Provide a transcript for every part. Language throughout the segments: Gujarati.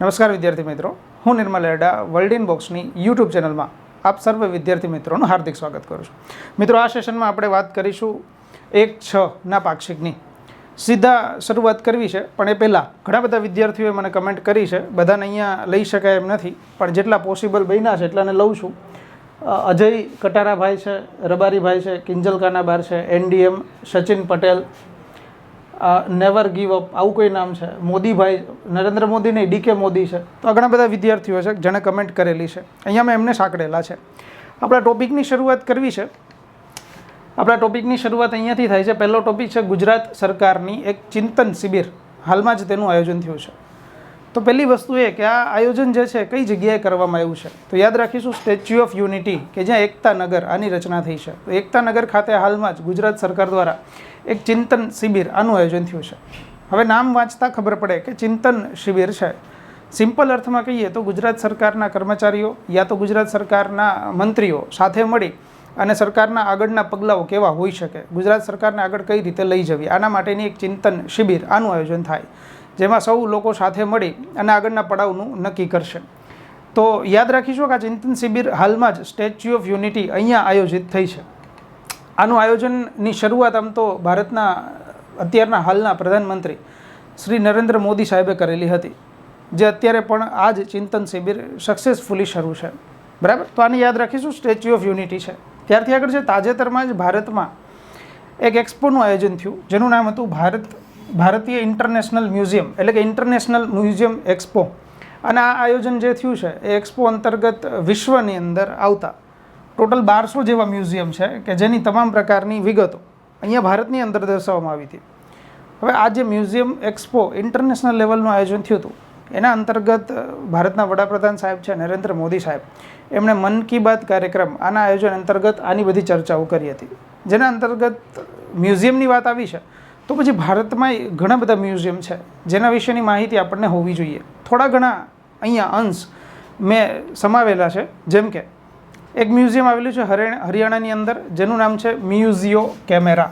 નમસ્કાર વિદ્યાર્થી મિત્રો, હું નિર્મલ એડા વર્લ્ડ ઇન બોક્સની યુટ્યુબ ચેનલમાં આપ સર્વ વિદ્યાર્થી મિત્રોનું હાર્દિક સ્વાગત કરું છું. મિત્રો, આ સેશનમાં આપણે વાત કરીશું 1-6ના પાક્ષિકની. સીધા શરૂઆત કરવી છે, પણ એ પહેલાં ઘણા બધા વિદ્યાર્થીઓએ મને કમેન્ટ કરી છે. બધાને અહીંયા લઈ શકાય એમ નથી, પણ જેટલા પોસિબલ બન્યા છે એટલાને લઉં છું. અજય કટારાભાઈ છે, રબારીભાઈ છે, કિંજલ કાનાબાર છે, NDM, Sachin Patel, never give up, આવું કોઈ નામ છે, મોદીભાઈ, નરેન્દ્ર મોદી નહીં, DK મોદી છે. તો આ ઘણા બધા વિદ્યાર્થીઓ છે જેણે કમેન્ટ કરેલી છે. અહીંયા મેં એમને સાંકળેલા છે. આપણા ટોપિકની શરૂઆત કરવી છે. આપણા ટોપિકની શરૂઆત અહીંયાથી થાય છે. પહેલો ટોપિક છે ગુજરાત સરકારની એક ચિંતન શિબિર. હાલમાં જ તેનું આયોજન થયું છે. તો પહેલી વસ્તુ એ કે આ આયોજન જે છે કઈ જગ્યાએ કરવામાં આવ્યું છે. તો યાદ રાખીશું, સ્ટેચ્યુ ઓફ યુનિટી, કે જ્યાં એકતા નગર આની રચના થઈ છે. તો એકતા નગર ખાતે હાલમાં જ ગુજરાત સરકાર દ્વારા એક ચિંતન શિબિર આનું આયોજન થયું છે. હવે નામ વાંચતા ખબર પડે કે ચિંતન શિબિર છે. સિમ્પલ અર્થમાં કહીએ તો ગુજરાત સરકારના કર્મચારીઓ યા તો ગુજરાત સરકારના મંત્રીઓ સાથે મળી અને સરકારના આગળના પગલાઓ કેવા હોઈ શકે, ગુજરાત સરકારને આગળ કઈ રીતે લઈ જવી, આના માટેની એક ચિંતન શિબિર આનું આયોજન થાય, જેમાં સૌ લોકો સાથે મળી અને આગળના પડાવનું નક્કી કરશે. તો યાદ રાખીશું કે આ ચિંતન શિબિર હાલમાં જ સ્ટેચ્યુ ઓફ યુનિટી અહીંયા આયોજિત થઈ છે. આનું આયોજનની શરૂઆત આમ તો ભારતના અત્યારના હાલના પ્રધાનમંત્રી શ્રી નરેન્દ્ર મોદી સાહેબે કરેલી હતી, જે અત્યારે પણ આ જ ચિંતન શિબિર સક્સેસફુલી શરૂ છે. બરાબર, તો આને યાદ રાખીશું, સ્ટેચ્યુ ઓફ યુનિટી છે. ત્યારથી આગળ છે, તાજેતરમાં જ ભારતમાં એક એક્સપોનું આયોજન થયું, જેનું નામ હતું ભારતીય ઇન્ટરનેશનલ મ્યુઝિયમ, એટલે કે ઇન્ટરનેશનલ મ્યુઝિયમ એક્સપો. અને આ આયોજન જે થયું છે એ એક્સપો અંતર્ગત વિશ્વની અંદર આવતા ટોટલ 1200 જેવા મ્યુઝિયમ છે કે જેની તમામ પ્રકારની વિગતો અહીંયા ભારતની અંદર દર્શાવવામાં આવી હતી. હવે આ જે મ્યુઝિયમ એક્સપો ઇન્ટરનેશનલ લેવલનું આયોજન થયું હતું, એના અંતર્ગત ભારતના વડાપ્રધાન સાહેબ છે નરેન્દ્ર મોદી સાહેબ, એમણે મન કી બાત કાર્યક્રમ આના આયોજન અંતર્ગત આની બધી ચર્ચાઓ કરી હતી. જેના અંતર્ગત મ્યુઝિયમની વાત આવી છે, તો પછી ભારતમાં ઘણા બધા મ્યુઝિયમ છે જેના વિશેની માહિતી આપણને હોવી જોઈએ. થોડા ઘણા અહીંયા અંશ મેં સમાવેલા છે. જેમ કે એક મ્યુઝિયમ આવેલું છે હરિયાણાની અંદર, જેનું નામ છે મ્યુઝિયો કેમેરા.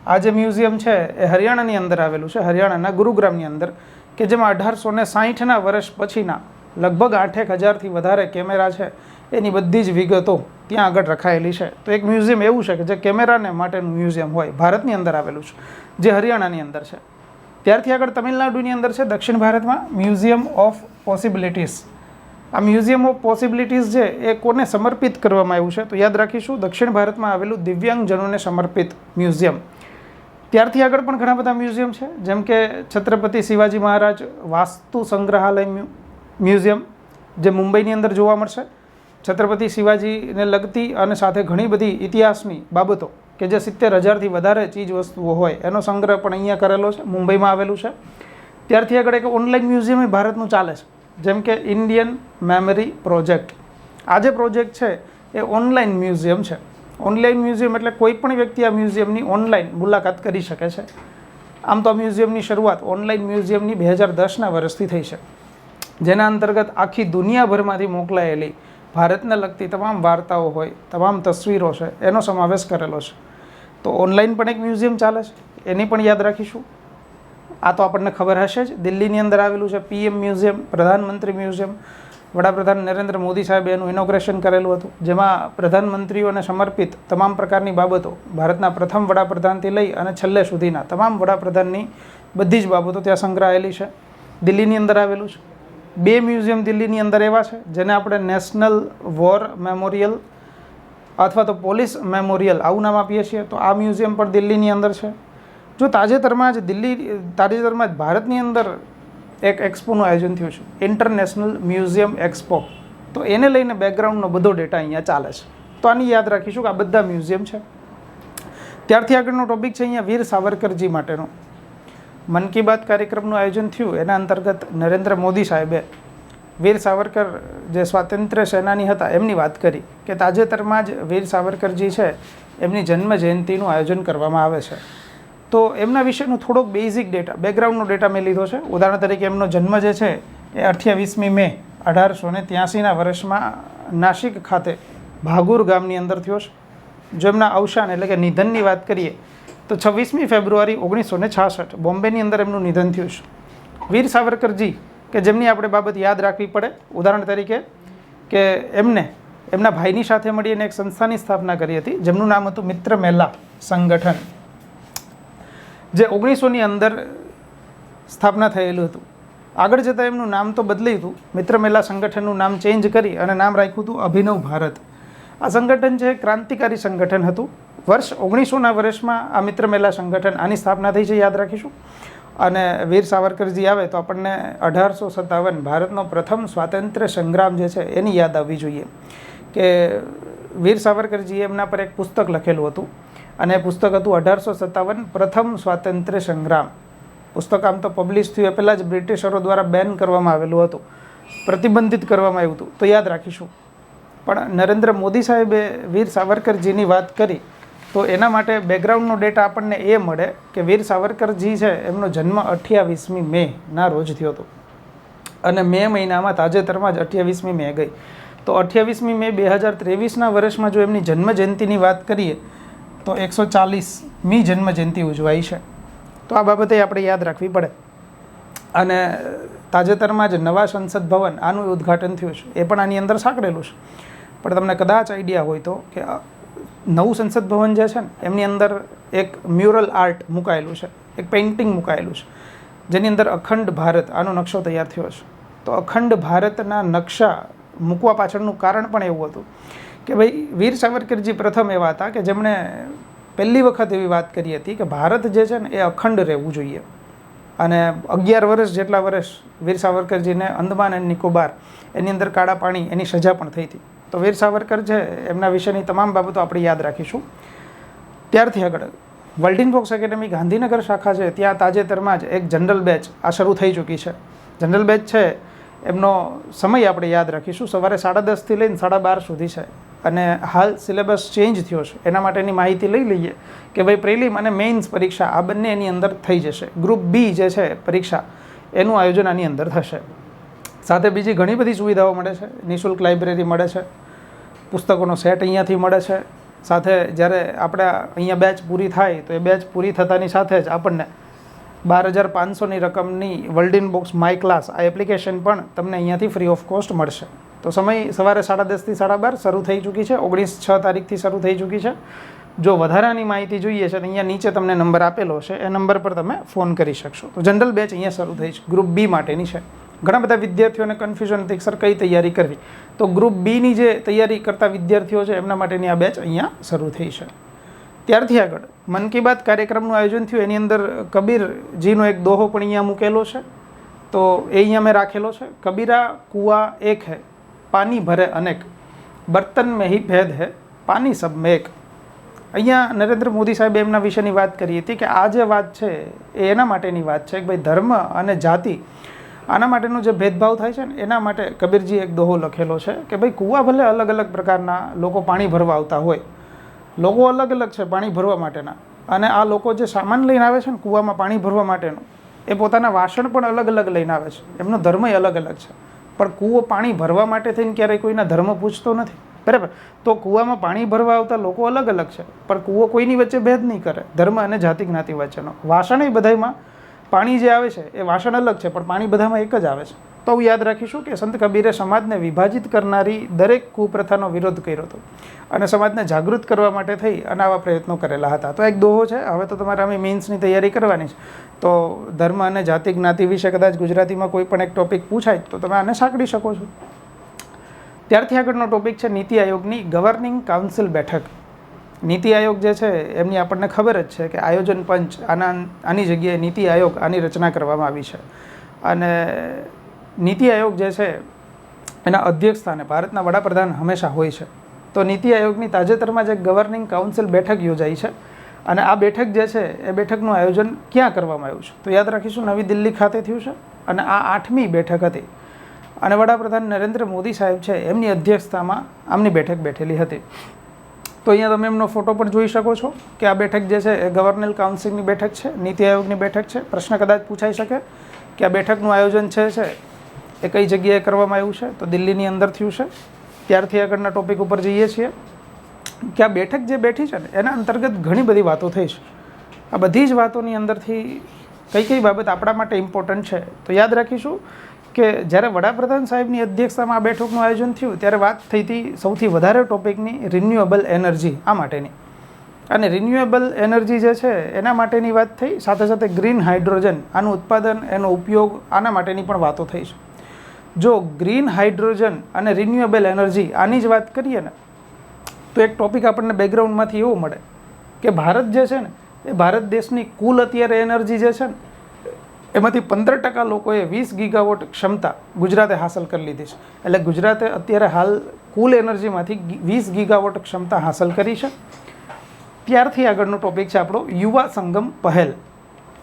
આ જે મ્યુઝિયમ છે એ હરિયાણાની અંદર આવેલું છે, હરિયાણાના ગુરુગ્રામની અંદર, કે જેમાં 1860ના વર્ષ પછીના લગભગ 8,000થી વધારે કેમેરા છે, એની બધી જ વિગતો ત્યાં આગળ રખાયેલી છે. તો એક મ્યુઝિયમ એવું છે કે જે કેમેરાને માટેનું મ્યુઝિયમ હોય, ભારતની અંદર આવેલું છે, જે હરિયાણાની અંદર છે. ત્યારથી આગળ તમિલનાડુની અંદર છે, દક્ષિણ ભારતમાં, મ્યુઝિયમ ઓફ પોસિબિલિટીઝ. આ મ્યુઝિયમ ઓફ પોસિબિલિટીઝ છે એ કોને સમર્પિત કરવામાં આવ્યું છે, તો યાદ રાખીશું, દક્ષિણ ભારતમાં આવેલું દિવ્યાંગજનોને સમર્પિત મ્યુઝિયમ. ત્યારથી આગળ પણ ઘણા બધા મ્યુઝિયમ છે, જેમ કે છત્રપતિ શિવાજી મહારાજ વાસ્તુ સંગ્રહાલય મ્યુઝિયમ, જે મુંબઈની અંદર જોવા મળશે. છત્રપતિ શિવાજીને લગતી અને સાથે ઘણી બધી ઇતિહાસની બાબતો કે જે 70,000થી વધારે ચીજ વસ્તુઓ હોય એનો સંગ્રહ પણ અહીંયા કરેલો છે, મુંબઈમાં આવેલું છે. ત્યારથી આગળ એક ઓનલાઈન મ્યુઝિયમ એ ભારતનું ચાલે છે, જેમ કે ઇન્ડિયન મેમરી પ્રોજેક્ટ. આ જે પ્રોજેક્ટ છે એ ઓનલાઈન મ્યુઝિયમ છે. ઓનલાઈન મ્યુઝિયમ એટલે કોઈ પણ વ્યક્તિ આ મ્યુઝિયમની ઓનલાઈન મુલાકાત કરી શકે છે. આમ તો આ મ્યુઝિયમની શરૂઆત ઓનલાઈન મ્યુઝિયમની 2010ના વર્ષથી થઈ છે, જેના અંતર્ગત આખી દુનિયાભરમાંથી મોકલાયેલી ભારતને લગતી તમામ વાર્તાઓ હોય, તમામ તસવીરો છે, એનો સમાવેશ કરેલો છે. તો ઓનલાઈન પણ એક મ્યુઝિયમ ચાલે છે, એની પણ યાદ રાખીશું. આ તો આપણને ખબર હશે જ. દિલ્હીની અંદર આવેલું છે PM મ્યુઝિયમ, પ્રધાનમંત્રી મ્યુઝિયમ. વડાપ્રધાન નરેન્દ્ર મોદી સાહેબે એનું ઇનોગ્રેશન કરેલું હતું, જેમાં પ્રધાનમંત્રીઓને સમર્પિત તમામ પ્રકારની બાબતો, ભારતના પ્રથમ વડાપ્રધાનથી લઈ અને છેલ્લે સુધીના તમામ વડાપ્રધાનની બધી જ બાબતો ત્યાં સંગ્રહાયેલી છે. દિલ્હીની અંદર આવેલું છે. 2 મ્યુઝિયમ દિલ્હીની અંદર એવા છે જેને આપણે નેશનલ વોર મેમોરિયલ અથવા તો પોલીસ મેમોરિયલ આવું નામ આપીએ છીએ. તો આ મ્યુઝિયમ પણ દિલ્હીની અંદર છે. જો તાજેતરમાં જ ભારતની અંદર એક એક્સપોનું આયોજન થયું છે, ઇન્ટરનેશનલ મ્યુઝિયમ એક્સપો. તો એને લઈને બેકગ્રાઉન્ડનો બધો ડેટા અહીંયા ચાલે છે. તો આની યાદ રાખીશું કે આ બધા મ્યુઝિયમ છે. ત્યારથી આગળનો ટોપિક છે અહીંયા વીર સાવરકરજી માટેનો. મન કી બાત કાર્યક્રમનું આયોજન થયું, એના અંતર્ગત નરેન્દ્ર મોદી સાહેબે વીર સાવરકર જે સ્વાતંત્ર્ય સેનાની હતા એમની વાત કરી કે તાજેતરમાં જ વીર સાવરકરજી છે એમની જન્મ જયંતિનું આયોજન કરવામાં આવે છે. તો એમના વિશેનો થોડોક બેઝિક ડેટા, બેકગ્રાઉન્ડનો ડેટા મેં લીધો છે. ઉદાહરણ તરીકે એમનો જન્મ જે છે એ 28મી મે 1883ના વર્ષમાં નાસિક ખાતે ભાગુર ગામની અંદર થયો છે. જો એમના અવસાન એટલે કે નિધનની વાત કરીએ તો 26મી ફેબ્રુઆરી 1966 બોમ્બેની અંદર એમનું નિધન થયું છે. વીર સાવરકરજી કે જેમની આપણે બાબત યાદ રાખવી પડે. ઉદાહરણ તરીકે કે એમના ભાઈની સાથે મળીને એક સંસ્થાની સ્થાપના કરી હતી જેમનું નામ હતું મિત્ર મેલા સંગઠન, જે 1900ની અંદર સ્થાપના થયેલું હતું. આગળ જતાં એમનું નામ તો બદલ્યું હતું, મિત્ર મેલા સંગઠનનું નામ ચેન્જ કરી અને નામ રાખ્યું હતું અભિનવ ભારત. આ સંગઠન છે ક્રાંતિકારી સંગઠન હતું. વર્ષ 1900ના વર્ષમાં આ મિત્ર મેલા સંગઠન આની સ્થાપના થઈ છે, યાદ રાખીશું. અને વીર સાવરકરજી આવે તો આપણને 1857 ભારતનો પ્રથમ સ્વાતંત્ર્ય સંગ્રામ જે છે એની યાદ આવવી જોઈએ કે વીર સાવરકરજીએ એમના પર એક પુસ્તક લખેલું હતું અને એ પુસ્તક હતું 1857 પ્રથમ સ્વાતંત્ર્ય સંગ્રામ. પુસ્તક આમ તો પબ્લિશ થયું એ પહેલાં જ બ્રિટિશરો દ્વારા બેન કરવામાં આવેલું હતું, પ્રતિબંધિત કરવામાં આવ્યું હતું, તો યાદ રાખીશું. પણ નરેન્દ્ર મોદી સાહેબે વીર સાવરકરજીની વાત કરી તો એના માટે બેકગ્રાઉન્ડનો ડેટા આપણને એ મળે કે વીર સાવરકરજી છે એમનો જન્મ 28મી મેના રોજ થયો હતો અને મે મહિનામાં તાજેતરમાં જ 28મી મે ગઈ. તો 28મી મે 2023ના વર્ષમાં જો એમની જન્મજયંતિની વાત કરીએ તો 140મી જન્મજયંતિ ઉજવાઈ છે. તો આ બાબતે આપણે યાદ રાખવી પડે. અને તાજેતરમાં જ નવા સંસદ ભવન આનું ઉદ્ઘાટન થયું છે, એ પણ આની અંદર સાંકળેલું છે. પણ તમને કદાચ આઈડિયા હોય તો કે નવું સંસદ ભવન જે છે ને એમની અંદર એક મ્યુરલ આર્ટ મુકાયેલું છે, એક પેઇન્ટિંગ મુકાયેલું છે જેની અંદર અખંડ ભારત આનો નકશો તૈયાર થયો છે. તો અખંડ ભારતના નકશા મૂકવા પાછળનું કારણ પણ એવું હતું કે ભાઈ વીર સાવરકરજી પ્રથમ એવા હતા કે જેમણે પહેલી વખત એવી વાત કરી હતી કે ભારત જે છે ને એ અખંડ રહેવું જોઈએ. અને 11 વર્ષ જેટલા વર્ષ વીર સાવરકરજીને અંદમાન અને નિકોબાર એની અંદર કાળા પાણી એની સજા પણ થઈ હતી. તો વીર સાવરકર છે એમના વિશેની તમામ બાબતો આપણે યાદ રાખીશું. ત્યારથી આગળ વર્લ્ડિન બોક્સ એકેડમી ગાંધીનગર શાખા છે ત્યાં તાજેતરમાં જ એક જનરલ બેચ આ શરૂ થઈ ચૂકી છે. જનરલ બેચ છે એમનો સમય આપણે યાદ રાખીશું, સવારે 10:30થી લઈને 12:30 સુધી છે. અને હાલ સિલેબસ ચેન્જ થયો છે એના માટેની માહિતી લઈ લઈએ કે ભાઈ પ્રિલિમ અને મેઇન્સ પરીક્ષા આ બંને એની અંદર થઈ જશે. ગ્રુપ બી જે છે પરીક્ષા એનું આયોજન આની અંદર થશે. સાથે બીજી ઘણી બધી સુવિધાઓ મળે છે, નિઃશુલ્ક લાઇબ્રેરી મળે છે, પુસ્તકોનો સેટ અહીંયાથી મળે છે. સાથે જ્યારે આપણે અહીંયા બેચ પૂરી થાય તો એ બેચ પૂરી થતાની સાથે જ આપણને 12,500ની રકમની વર્લ્ડિન બોક્સ માય ક્લાસ આ એપ્લિકેશન પણ તમને અહીંયાથી ફ્રી ઓફ કોસ્ટ મળશે. તો સમય સવારે 10:30થી 12:30 શરૂ થઈ ચૂકી છે, 19/6 તારીખથી શરૂ થઈ ચૂકી છે. જો વધારાની માહિતી જોઈએ છે તો અહીંયા નીચે તમને નંબર આપેલો છે, એ નંબર પર તમે ફોન કરી શકશો. તો જનરલ બેચ અહીંયા શરૂ થઈ છે, ગ્રુપ બી માટેની છે. ઘણા બધા વિદ્યાર્થીઓને કન્ફ્યુઝન હતી સર કઈ તૈયારી કરવી, તો ગ્રુપ બીની જે તૈયારી કરતા વિદ્યાર્થીઓ છે એમના માટેની આ બેચ અહીંયા શરૂ થઈ છે. ત્યારથી આગળ મન કી બાત કાર્યક્રમનું આયોજન થયું, એની અંદર કબીરજીનો એક દોહો પણ અહીંયા મૂકેલો છે, તો એ અહીંયા મેં રાખેલો છે. કબીરા કુઆ એક હૈ, પાણી ભરે અનેક, બર્તન મેં હી ભેદ હૈ, પાણી સબ મેં એક. અહીંયા નરેન્દ્ર મોદી સાહેબે એમના વિશેની વાત કરી હતી કે આ જે વાત છે એ એના માટેની વાત છે કે ભાઈ ધર્મ અને જાતિ આના માટેનો જે ભેદભાવ થાય છે ને એના માટે કબીરજી એક દોહો લખેલો છે કે ભાઈ કૂવા ભલે અલગ અલગ પ્રકારના લોકો પાણી ભરવા આવતા હોય, લોકો અલગ અલગ છે પાણી ભરવા માટેના, અને આ લોકો જે સામાન લઈને આવે છે ને કૂવામાં પાણી ભરવા માટેનું એ પોતાના વાસણ પણ અલગ અલગ લઈને આવે છે, એમનો ધર્મય અલગ અલગ છે. પણ કૂવો પાણી ભરવા માટે થઈને ક્યારેય કોઈના ધર્મ પૂછતો નથી, બરાબર? તો કૂવામાં પાણી ભરવા આવતા લોકો અલગ અલગ છે, પણ કૂવો કોઈની વચ્ચે ભેદ નહીં કરે, ધર્મ અને જાતિ જ્ઞાતિ વચ્ચેનો. વાસણ એ બધામાં પાણી જે આવે છે એ વાસણ અલગ છે પણ પાણી બધામાં એક જ આવે છે. તો યાદ રાખીશું કે સંત કબીરે સમાજને વિભાજિત કરનારી દરેક કુપ્રથાનો વિરોધ કર્યો હતો અને સમાજને જાગૃત કરવા માટે થઈ અને આવા પ્રયત્નો કરેલા હતા. તો એક દોહો છે. હવે તો તમારે અમે મેઇન્સની તૈયારી કરવાની છે, તો ધર્મ અને જાતિ જ્ઞાતિ વિશે કદાચ ગુજરાતીમાં કોઈ પણ એક ટોપિક પૂછાય તો તમે આને સાંકળી શકો છો. ત્યારથી આગળનો ટોપિક છે નીતિ આયોગની ગવર્નિંગ કાઉન્સિલ બેઠક. નીતિ આયોગ જે છે એમની આપણને ખબર જ છે કે આયોજન પંચ આની જગ્યાએ નીતિ આયોગ આની રચના કરવામાં આવી છે. અને નીતિ આયોગ જે છે એના અધ્યક્ષ સ્થાને ભારતના વડાપ્રધાન હંમેશા હોય છે. તો નીતિ આયોગની તાજેતરમાં જે ગવર્નિંગ કાઉન્સિલ બેઠક યોજાઈ છે અને આ બેઠક જે છે એ બેઠકનું આયોજન ક્યાં કરવામાં આવ્યું છે તો યાદ રાખીશું નવી દિલ્હી ખાતે થયું છે અને આ 8મી બેઠક હતી અને વડાપ્રધાન નરેન્દ્ર મોદી સાહેબ છે એમની અધ્યક્ષતામાં આમની બેઠક બેઠેલી હતી. તો અહીંયા તમે એમનો ફોટો પણ જોઈ શકો છો કે આ બેઠક જે છે એ ગવર્નર કાઉન્સિલની બેઠક છે, નીતિ આયોગની બેઠક છે. પ્રશ્ન કદાચ પૂછાઈ શકે કે આ બેઠકનું આયોજન છે એ કઈ જગ્યાએ કરવામાં આવ્યું છે તો દિલ્હીની અંદર થયું છે. ત્યારથી આગળના ટોપિક ઉપર જઈએ છીએ કે આ બેઠક જે બેઠી છે ને એના અંતર્ગત ઘણી બધી વાતો થઈ છે. આ બધી જ વાતોની અંદરથી કઈ કઈ બાબત આપણા માટે ઇમ્પોર્ટન્ટ છે તો યાદ રાખીશું કે જ્યારે વડાપ્રધાન સાહેબની અધ્યક્ષતામાં આ બેઠકનું આયોજન થયું ત્યારે વાત થઈ હતી સૌથી વધારે ટોપિકની રિન્યુએબલ એનર્જી આ માટેની. અને રિન્યુએબલ એનર્જી જે છે એના માટેની વાત થઈ, સાથે સાથે ગ્રીન હાઇડ્રોજન આનું ઉત્પાદન, એનો ઉપયોગ, આના માટેની પણ વાતો થઈ છે. જો ગ્રીન હાઇડ્રોજન અને રિન્યુએબલ એનર્જી આની જ વાત કરીએ ને તો એક ટોપિક આપણને બેકગ્રાઉન્ડમાંથી એવો મળે કે ભારત જે છે ને એ ભારત દેશની કુલ અત્યારે એનર્જી જે છે ને એમાંથી 15% લોકોએ 20 ગીગાવોટ ક્ષમતા ગુજરાતે હાંસલ કરી લીધી છે. એટલે ગુજરાતે અત્યારે હાલ કુલ એનર્જીમાંથી 20 ગીગાવોટ ક્ષમતા હાંસલ કરી છે. ત્યારથી આગળનો ટોપિક છે આપણો યુવા સંગમ પહેલ.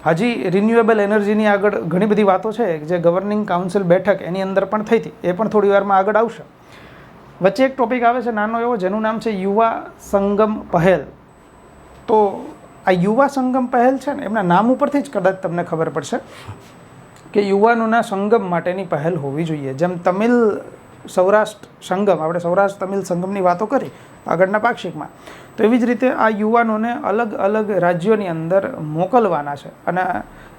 હજી રિન્યુએબલ એનર્જીની આગળ ઘણી બધી વાતો છે જે ગવર્નિંગ કાઉન્સિલ બેઠક એની અંદર પણ થઈ હતી, એ પણ થોડી વારમાં આગળ આવશે. વચ્ચે એક ટોપિક આવે છે નાનો એવો જેનું નામ છે યુવા સંગમ પહેલ. તો આ યુવા સંગમ પહેલ છે ને એમના નામ ઉપરથી જ કદાચ તમને ખબર પડશે કે યુવાનોના સંગમ માટેની પહેલ હોવી જોઈએ. જેમ તમિલ સૌરાષ્ટ્ર સંગમ, આપણે સૌરાષ્ટ્ર તમિલ સંગમની વાતો કરી આગળના પાક્ષિકમાં, તો એવી જ રીતે આ યુવાનોને અલગ અલગ રાજ્યોની અંદર મોકલવાના છે. અને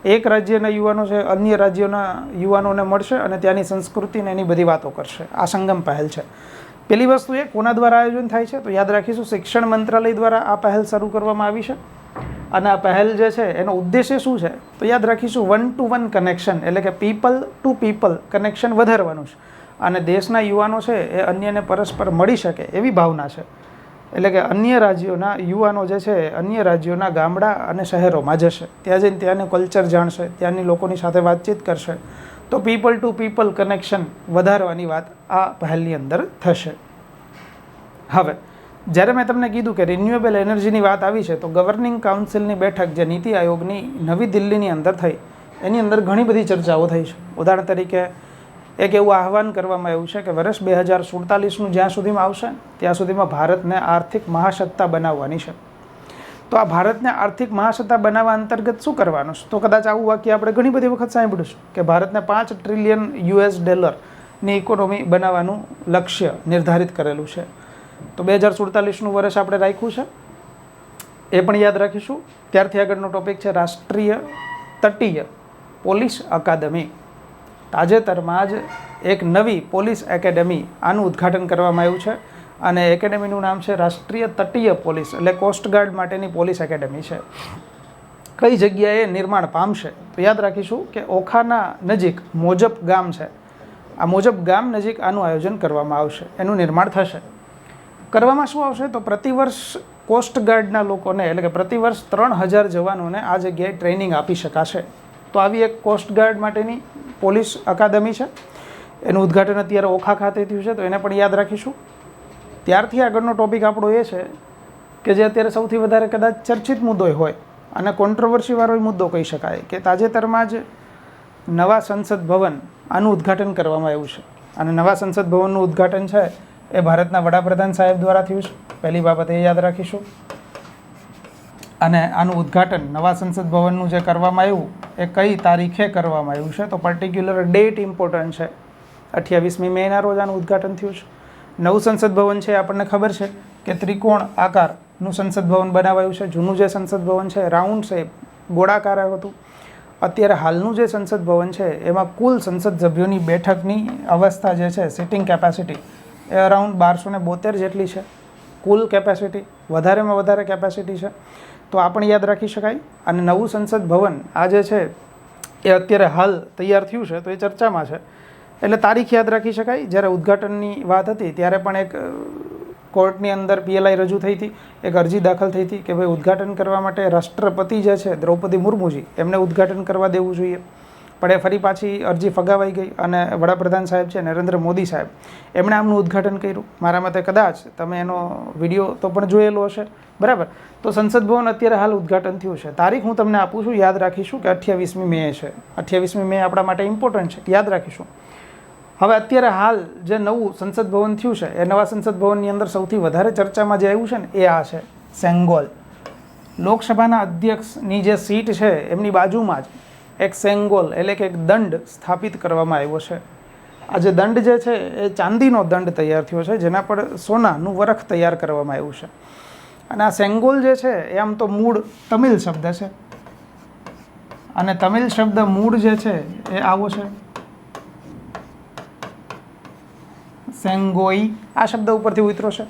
એક રાજ્યના યુવાનો છે અન્ય રાજ્યોના યુવાનોને મળશે અને ત્યાંની સંસ્કૃતિને એની બધી વાતો કરશે. આ સંગમ પહેલ છે. પેલી વસ્તુ એ કોના દ્વારા આયોજન થાય છે તો યાદ રાખીશું શિક્ષણ મંત્રાલય દ્વારા આ પહેલ શરૂ કરવામાં આવી છે. અને આ પહેલ જે છે એનો ઉદ્દેશ્ય શું છે તો યાદ રાખીશું 1-to-1 કનેક્શન, એટલે કે પીપલ ટુ પીપલ કનેક્શન વધારવાનું છે. અને દેશના યુવાનો છે એ અન્યને પરસ્પર મળી શકે એવી ભાવના છે. એટલે કે અન્ય રાજ્યોના યુવાનો જે છે અન્ય રાજ્યોના ગામડા અને શહેરોમાં જશે, ત્યાં જઈને ત્યાંનું કલ્ચર જાણશે, ત્યાંની લોકોની સાથે વાતચીત કરશે. તો પીપલ ટુ પીપલ કનેક્શન વધારવાની વાત આ પહેલની અંદર થશે. હવે જ્યારે મેં તમને કીધું કે રિન્યુએબલ એનર્જીની વાત આવી છે તો ગવર્નિંગ કાઉન્સિલની બેઠક જે નીતિ આયોગની નવી દિલ્હીની અંદર થઈ એની અંદર ઘણી બધી ચર્ચાઓ થઈ છે. ઉદાહરણ તરીકે એક એવું આહવાન કરવામાં આવ્યું છે કે વર્ષ 2047 જ્યાં સુધીમાં આવશે ત્યાં સુધીમાં ભારતને આર્થિક મહાસત્તા બનાવવાની છે. તો આ ભારતને આર્થિક મહાસત્તા બનાવવા અંતર્ગત શું કરવાનું છે તો કદાચ આવું વાક્ય આપણે ઘણી બધી વખત સાંભળ્યું છે કે ભારતને $5 ટ્રિલિયન ની ઇકોનોમી બનાવવાનું લક્ષ્ય નિર્ધારિત કરેલું છે. તો 2047 વર્ષ આપણે રાખ્યું છે, એ પણ યાદ રાખીશું. ત્યારથી આગળનો ટોપિક છે રાષ્ટ્રીય તટીય પોલીસ અકાદમી. તાજેતરમાં જ એક નવી પોલીસ એકેડેમી આનું ઉદ્ઘાટન કરવામાં આવ્યું છે અને એકેડેમીનું નામ છે રાષ્ટ્રીય તટીય પોલીસ, એટલે કોસ્ટગાર્ડ માટેની પોલીસ એકેડેમી છે. કઈ જગ્યાએ નિર્માણ પામશે તો યાદ રાખીશું કે ઓખાના નજીક મોજપ ગામ છે. આ મોજપ ગામ નજીક આનું આયોજન કરવામાં આવશે, એનું નિર્માણ થશે. કરવામાં શું આવશે તો પ્રતિવર્ષ કોસ્ટગાર્ડના લોકોને, એટલે કે પ્રતિવર્ષ 3000 જવાનોને આ જગ્યાએ ટ્રેનિંગ આપી શકાશે. તો આવી એક કોસ્ટગાર્ડ માટેની પોલીસ અકાદમી છે, એનું ઉદ્ઘાટન અત્યારે ઓખા ખાતે થયું છે, તો એને પણ યાદ રાખીશું. ત્યારથી આગળનો ટોપિક આપણો એ છે કે જે અત્યારે સૌથી વધારે કદાચ ચર્ચિત મુદ્દો હોય અને કોન્ટ્રોવર્સીવાળો મુદ્દો કહી શકાય કે તાજેતરમાં જ નવા સંસદ ભવન આનું ઉદ્ઘાટન કરવામાં આવ્યું છે. અને નવા સંસદ ભવનનું ઉદ્ઘાટન છે એ ભારતના વડાપ્રધાન સાહેબ દ્વારા થયું છે. પહેલી બાબત એ યાદ રાખીશું. અને આનું ઉદ્ઘાટન નવા સંસદ ભવનનું જે કરવામાં આવ્યું એ કઈ તારીખે કરવામાં આવ્યું છે તો પર્ટિક્યુલર ડેટ ઇમ્પોર્ટન્ટ છે. 28મી મેના રોજ આનું ઉદ્ઘાટન થયું છે. નવું સંસદ ભવન છે આપણને ખબર છે કે ત્રિકોણ આકારનું સંસદ ભવન બનાવાયું છે. જૂનું જે સંસદ ભવન છે રાઉન્ડ શેપ ગોળાકાર હતું. અત્યારે હાલનું જે સંસદ ભવન છે એમાં કુલ સંસદ સભ્યોની બેઠકની અવસ્થા જે છે સિટિંગ કેપેસિટી એ અરાઉન્ડ 1272 જેટલી છે. કુલ કેપેસિટી વધારેમાં વધારે કેપેસિટી છે. તો આ પણ યાદ રાખી શકાય. અને નવું સંસદ ભવન આ જે છે એ અત્યારે હાલ તૈયાર થયું છે તો એ ચર્ચામાં છે, એટલે તારીખ યાદ રાખી શકાય. જ્યારે ઉદ્ઘાટનની વાત હતી ત્યારે પણ એક કોર્ટની અંદર PLI રજૂ થઈ હતી, એક અરજી દાખલ થઈ હતી કે ભાઈ ઉદ્ઘાટન કરવા માટે રાષ્ટ્રપતિ જે છે દ્રૌપદી મુર્મુજી એમને ઉદ્ઘાટન કરવા દેવું જોઈએ, પણ એ ફરી પાછી અરજી ફગાવાઈ ગઈ અને વડાપ્રધાન સાહેબ છે નરેન્દ્ર મોદી સાહેબ એમણે આમનું ઉદ્ઘાટન કર્યું. મારા મતે કદાચ તમે એનો વિડીયો તો પણ જોયેલો હશે, બરાબર. તો સંસદ ભવન અત્યારે હાલ ઉદ્ઘાટન થયું છે. તારીખ હું તમને આપું છું, યાદ રાખીશું કે 28મી મે છે. 28મી મે આપણા માટે ઇમ્પોર્ટન્ટ છે, યાદ રાખીશું. હવે અત્યારે હાલ જે નવું સંસદ ભવન થયું છે એ નવા સંસદ ભવનની અંદર સૌથી વધારે ચર્ચામાં જે આવ્યું છે ને એ આ છે સેંગોલ. લોકસભાના અધ્યક્ષની જે સીટ છે એમની બાજુમાં જ એક સેંગોલ એટલે કે એક દંડ સ્થાપિત કરવામાં આવ્યો છે. આ જે દંડ જે છે એ ચાંદીનો દંડ તૈયાર થયો છે જેના પર સોનાનું વરખ તૈયાર કરવામાં આવ્યું છે. અને આ સેંગોલ જે છે એ આમ તો મૂળ તમિલ શબ્દ છે અને તમિલ શબ્દ મૂળ જે છે એ આવો છે સેંગોઈ આ શબ્દ ઉપરથી ઉતરો છે.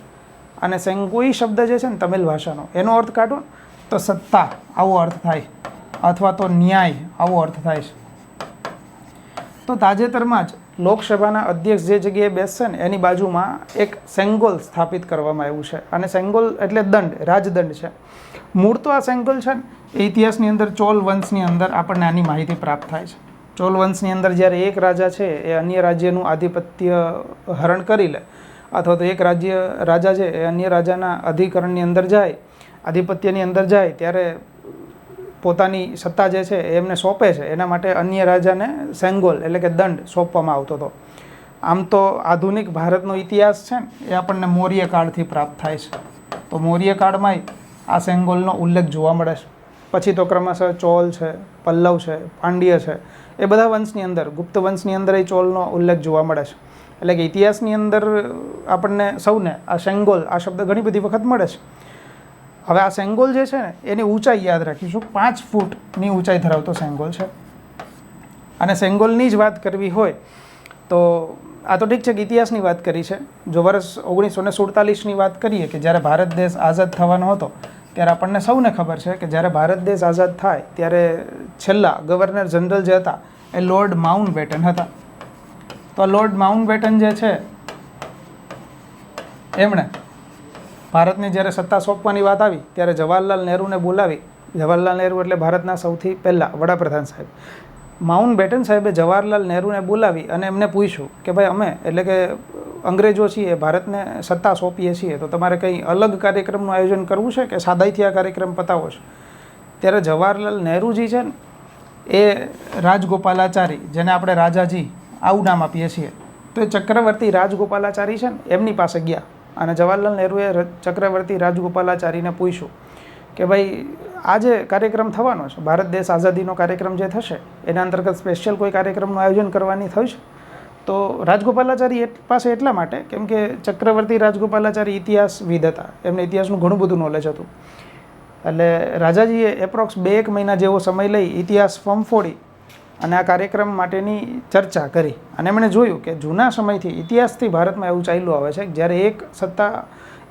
અને સેંગોઈ શબ્દ જે છે ને તમિલ ભાષાનો, એનો અર્થ કાઢો તો સત્તા આવો અર્થ થાય, અથવા તો ન્યાય આવો અર્થ થાય છે. તો તાજેતરમાં જ લોકસભાના અધ્યક્ષ જે જગ્યાએ બેસશે ને એની બાજુમાં એક સેંગોલ સ્થાપિત કરવામાં આવ્યું છે. અને સેંગોલ એટલે દંડ, રાજદંડ છે. મૂળ તો આ સેંગોલ છે ને એ ઇતિહાસની અંદર ચોલ વંશની અંદર આપણને આની માહિતી પ્રાપ્ત થાય છે. ચોલ વંશની અંદર જ્યારે એક રાજા છે એ અન્ય રાજ્યનું આધિપત્ય હરણ કરી લે, અથવા તો એક રાજા છે એ અન્ય રાજાના અધિકરણની અંદર જાય, આધિપત્યની અંદર જાય, ત્યારે પોતાની સત્તા જે છે એ એમને સોંપે છે. એના માટે અન્ય રાજાને સેંગોલ એટલે કે દંડ સોંપવામાં આવતો હતો. આમ તો આધુનિક ભારતનો ઇતિહાસ છે ને એ આપણને મૌર્ય કાળથી પ્રાપ્ત થાય છે. તો મૌર્ય કાળમાંય આ સેંગોલનો ઉલ્લેખ જોવા મળે છે. પછી તો ક્રમશઃ ચોલ છે, પલ્લવ છે, પાંડ્ય છે, એ બધા વંશની અંદર, ગુપ્ત વંશની અંદર એ ચોલનો ઉલ્લેખ જોવા મળે છે. એટલે કે ઇતિહાસની અંદર આપણને સૌને આ સેંગોલ આ શબ્દ ઘણી બધી વખત મળે છે. હવે આ સેંગોલ જે છે ને એની ઊંચાઈ યાદ રાખીશું. 5 ફૂટની ઊંચાઈ ધરાવતો સેંગોલ છે. અને સેંગોલની જ વાત કરવી હોય તો આ તો ઠીક છે કે ઇતિહાસની વાત કરી છે. જો વર્ષ 1947ની વાત કરીએ કે જ્યારે ભારત દેશ આઝાદ થવાનો હતો, ત્યારે આપણને સૌને ખબર છે કે જ્યારે ભારત દેશ આઝાદ થાય ત્યારે છેલ્લા ગવર્નર જનરલ જે હતા એ લોર્ડ માઉન્ટ બેટન હતા. તો લોર્ડ માઉન્ટ બેટન જે છે એમણે ભારતની જ્યારે સત્તા સોંપવાની વાત આવી ત્યારે જવાહરલાલ નહેરુને બોલાવી. જવાહરલાલ નહેરુ એટલે ભારતના સૌથી પહેલાં વડાપ્રધાન સાહેબ. માઉન્ટ બેટન સાહેબે જવાહરલાલ નહેરુને બોલાવી અને એમને પૂછ્યું કે ભાઈ અમે એટલે કે અંગ્રેજો છીએ, ભારતને સત્તા સોંપીએ છીએ, તો તમારે કંઈ અલગ કાર્યક્રમનું આયોજન કરવું છે કે સાદાઈથી આ કાર્યક્રમ પતાવો છે? ત્યારે જવાહરલાલ નહેરુજી છે ને એ રાજગોપાલાચારી, જેને આપણે રાજાજી આવું નામ આપીએ છીએ, તો એ ચક્રવર્તી રાજગોપાલાચારી છે ને એમની પાસે ગયા. અને જવાહરલાલ નહેરુએ ચક્રવર્તી રાજગોપાલાચારીને પૂછ્યું કે ભાઈ આ જે કાર્યક્રમ થવાનો છે, ભારત દેશ આઝાદીનો કાર્યક્રમ જે થશે, એના અંતર્ગત સ્પેશિયલ કોઈ કાર્યક્રમનું આયોજન કરવાની થશે? તો રાજગોપાલાચારી પાસે એટલા માટે કેમ કે ચક્રવર્તી રાજગોપાલાચારી ઇતિહાસવિદ હતા, એમને ઇતિહાસનું ઘણું બધું નોલેજ હતું. એટલે રાજાજીએ એપ્રોક્સ 2-1 મહિના જેવો સમય લઈ ઇતિહાસ ફંફોડી અને આ કાર્યક્રમ માટેની ચર્ચા કરી. અને એમણે જોયું કે જૂના સમયથી ઇતિહાસથી ભારતમાં એવું ચાલ્યું આવે છે કે જ્યારે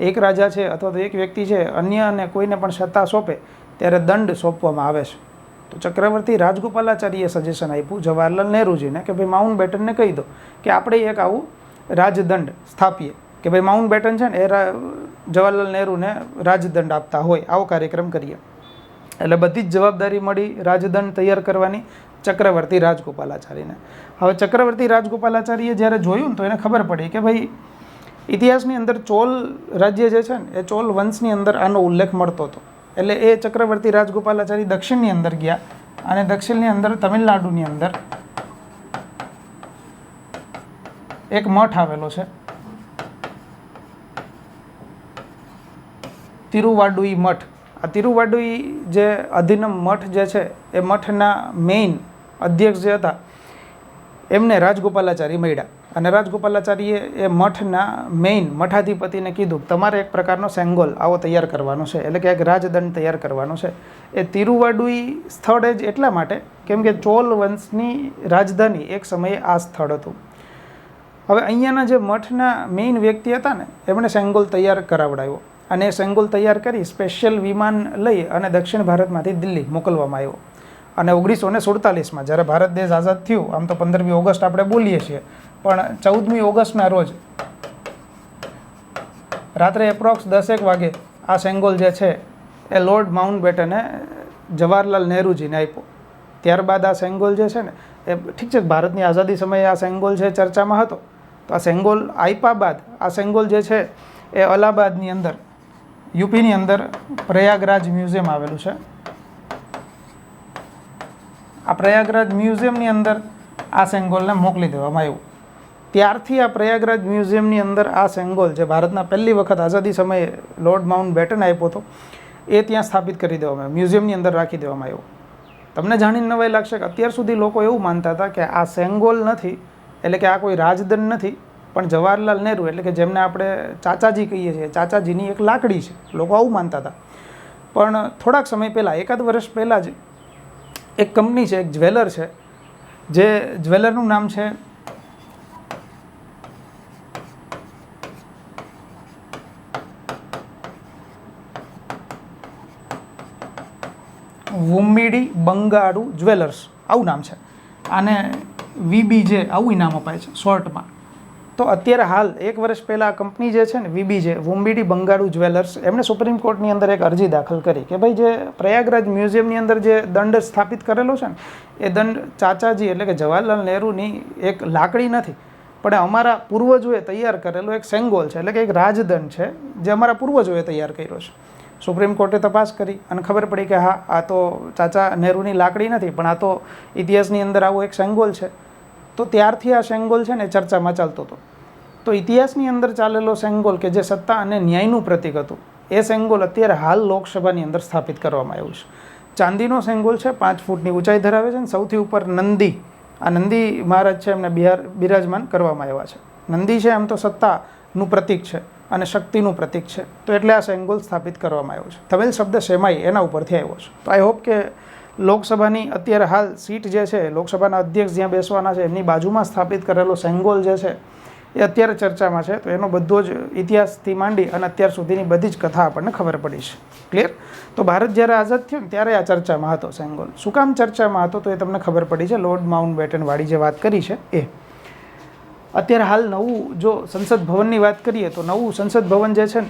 એક રાજા છે અથવા તો એક વ્યક્તિ છે અન્ય અને કોઈને પણ સત્તા સોંપે ત્યારે દંડ સોંપવામાં આવે છે. તો ચક્રવર્તી રાજગોપાલાચારીએ સજેશન આપ્યું જવાહરલાલ નહેરુજીને કે ભાઈ માઉન્ટ બેટનને કહી દો કે આપણે એક આવું રાજદંડ સ્થાપીએ, કે ભાઈ માઉન્ટ બેટન છે ને એ જવાહરલાલ નહેરુને રાજદંડ આપતા હોય, આવો કાર્યક્રમ કરીએ. એટલે બધી જ જવાબદારી મળી રાજદંડ તૈયાર કરવાની ચક્રવર્તી રાજગોપાલાચારીને. હવે ચક્રવર્તી રાજગોપાલાચારીએ જ્યારે જોયું ને તો એને ખબર પડી કે ભાઈ ઇતિહાસની અંદર ચોલ રાજ્ય જે છે ને એ ચોલ વંશની અંદર આનો ઉલ્લેખ મળતો હતો. એટલે એ ચક્રવર્તી રાજગોપાલાચારી દક્ષિણની અંદર ગયા અને દક્ષિણની અંદર તમિલનાડુની અંદર એક મઠ આવેલો છે, તિરુવાડુઈ મઠ. આ તિરુવાડુઈ જે અધિનમ મઠ જે છે એ મઠના મેઇન અધ્યક્ષ જે હતા એમને રાજગોપાલાચારી મળ્યા. અને રાજગોપાલાચારીએ એ મઠના મેઇન મઠાધિપતિને કીધું તમારે એક પ્રકારનો સેંગોલ આવો તૈયાર કરવાનો છે, એટલે કે એક રાજદંડ તૈયાર કરવાનો છે. એ તિરુવાડુઈ સ્થળ જ એટલા માટે કેમ કે ચોલ વંશની રાજધાની એક સમયે આ સ્થળ હતું. હવે અહીંયાના જે મઠના મેઇન વ્યક્તિ હતા ને એમણે સેંગોલ તૈયાર કરાવડાવ્યો અને એ સેંગોલ તૈયાર કરી સ્પેશિયલ વિમાન લઈ અને દક્ષિણ ભારતમાંથી દિલ્હી મોકલવામાં આવ્યો. અને 1947માં જ્યારે ભારત દેશ આઝાદ થયું, આમ તો 15મી ઓગસ્ટ આપણે બોલીએ છીએ, પણ 14મી ઓગસ્ટના રોજ રાત્રે એપ્રોક્સ 10-1 વાગે આ સેંગોલ જે છે એ લોર્ડ માઉન્ટ બેટને જવાહરલાલ નહેરુજીને આપ્યો. ત્યારબાદ આ સેંગોલ જે છે ને એ ઠીક છે ભારતની આઝાદી સમયે આ સેંગોલ છે ચર્ચામાં હતો. તો આ સેંગોલ આપ્યા બાદ આ સેંગોલ જે છે એ અલ્હાબાદની અંદર યુપીની અંદર પ્રયાગરાજ મ્યુઝિયમ આવેલું છે. આ પ્રયાગરાજ મ્યુઝિયમની અંદર આ સેંગોલને મોકલી દેવામાં આવ્યું. ત્યારથી આ પ્રયાગરાજ મ્યુઝિયમની અંદર આ સેંગોલ જે ભારતના પહેલી વખત આઝાદી સમયે લોર્ડ માઉન્ટ બેટન આપ્યો હતો એ ત્યાં સ્થાપિત કરી દેવામાં આવ્યો, મ્યુઝિયમની અંદર રાખી દેવામાં આવ્યો. તમને જાણીને નવાઈ લાગશે કે અત્યાર સુધી લોકો એવું માનતા હતા કે આ સેંગોલ નથી, એટલે કે આ કોઈ રાજદંડ નથી, પણ જવાહરલાલ નહેરુ એટલે કે જેમને આપણે ચાચાજી કહીએ છીએ, ચાચાજીની એક લાકડી છે. લોકો આવું માનતા હતા. પણ થોડાક સમય પહેલાં, 1-2 વર્ષ પહેલાં જ એક કંપની છે, એક જ્વેલર છે, જે જ્વેલરનું નામ છે વુમ્બીડી બંગાળુ જ્વેલર્સ, આવું નામ છે. આને VBJ આવું નામ અપાય છે શોર્ટમાં. તો અત્યારે હાલ 1 વર્ષ પહેલાં આ કંપની જે છે ને VBJ વુમ્બીડી બંગાળુ જ્વેલર્સ, એમણે સુપ્રીમ કોર્ટની અંદર એક અરજી દાખલ કરી કે ભાઈ જે પ્રયાગરાજ મ્યુઝિયમની અંદર જે દંડ સ્થાપિત કરેલો છે ને એ દંડ ચાચાજી એટલે કે જવાહરલાલ નહેરુની એક લાકડી નથી, પણ અમારા પૂર્વજોએ તૈયાર કરેલો એક સેંગોલ છે, એટલે કે એક રાજદંડ છે જે અમારા પૂર્વજોએ તૈયાર કર્યો છે. સુપ્રીમ કોર્ટે તપાસ કરી અને ખબર પડી કે હા, આ તો ચાચા નહેરુની લાકડી નથી, પણ આ તો ઇતિહાસની અંદર આવો એક સેંગોલ છે. તો ત્યારથી આ સેંગોલ છે ને ચર્ચામાં ચાલતો હતો. તો ઇતિહાસની અંદર ચાલેલો સેંગોલ કે જે સત્તા અને ન્યાયનું પ્રતીક હતું, એ સેંગોલ અત્યારે હાલ લોકસભાની અંદર સ્થાપિત કરવામાં આવ્યું છે. ચાંદીનો સેંગોલ છે, 5 ફૂટની ઊંચાઈ ધરાવે છે અને સૌથી ઉપર નંદી, આ નંદી મહારાજ છે એમને બિરાજમાન કરવામાં આવ્યા છે. નંદી છે એમ તો સત્તાનું પ્રતીક છે અને શક્તિનું પ્રતીક છે, તો એટલે આ સેંગોલ સ્થાપિત કરવામાં આવ્યો છે. તમિલ શબ્દ સેમાઈ એના ઉપરથી આવ્યો છે. તો આઈ હોપ કે લોકસભાની અત્યારે હાલ સીટ જે છે, લોકસભાના અધ્યક્ષ જ્યાં બેસવાના છે એમની બાજુમાં સ્થાપિત કરેલો સેંગોલ જે છે એ અત્યારે ચર્ચામાં છે. તો એનો બધો જ ઇતિહાસથી માંડી અને અત્યાર સુધીની બધી જ કથા આપણને ખબર પડી છે. ક્લિયર? તો ભારત જ્યારે આઝાદ થયો ને ત્યારે આ ચર્ચામાં હતો સેંગોલ. શું કામ ચર્ચામાં હતો તો એ તમને ખબર પડી છે. લોર્ડ માઉન્ટબેટન વાળી જે વાત કરી છે એ. અત્યારે હાલ નવું જો સંસદ ભવનની વાત કરીએ તો નવું સંસદ ભવન જે છે ને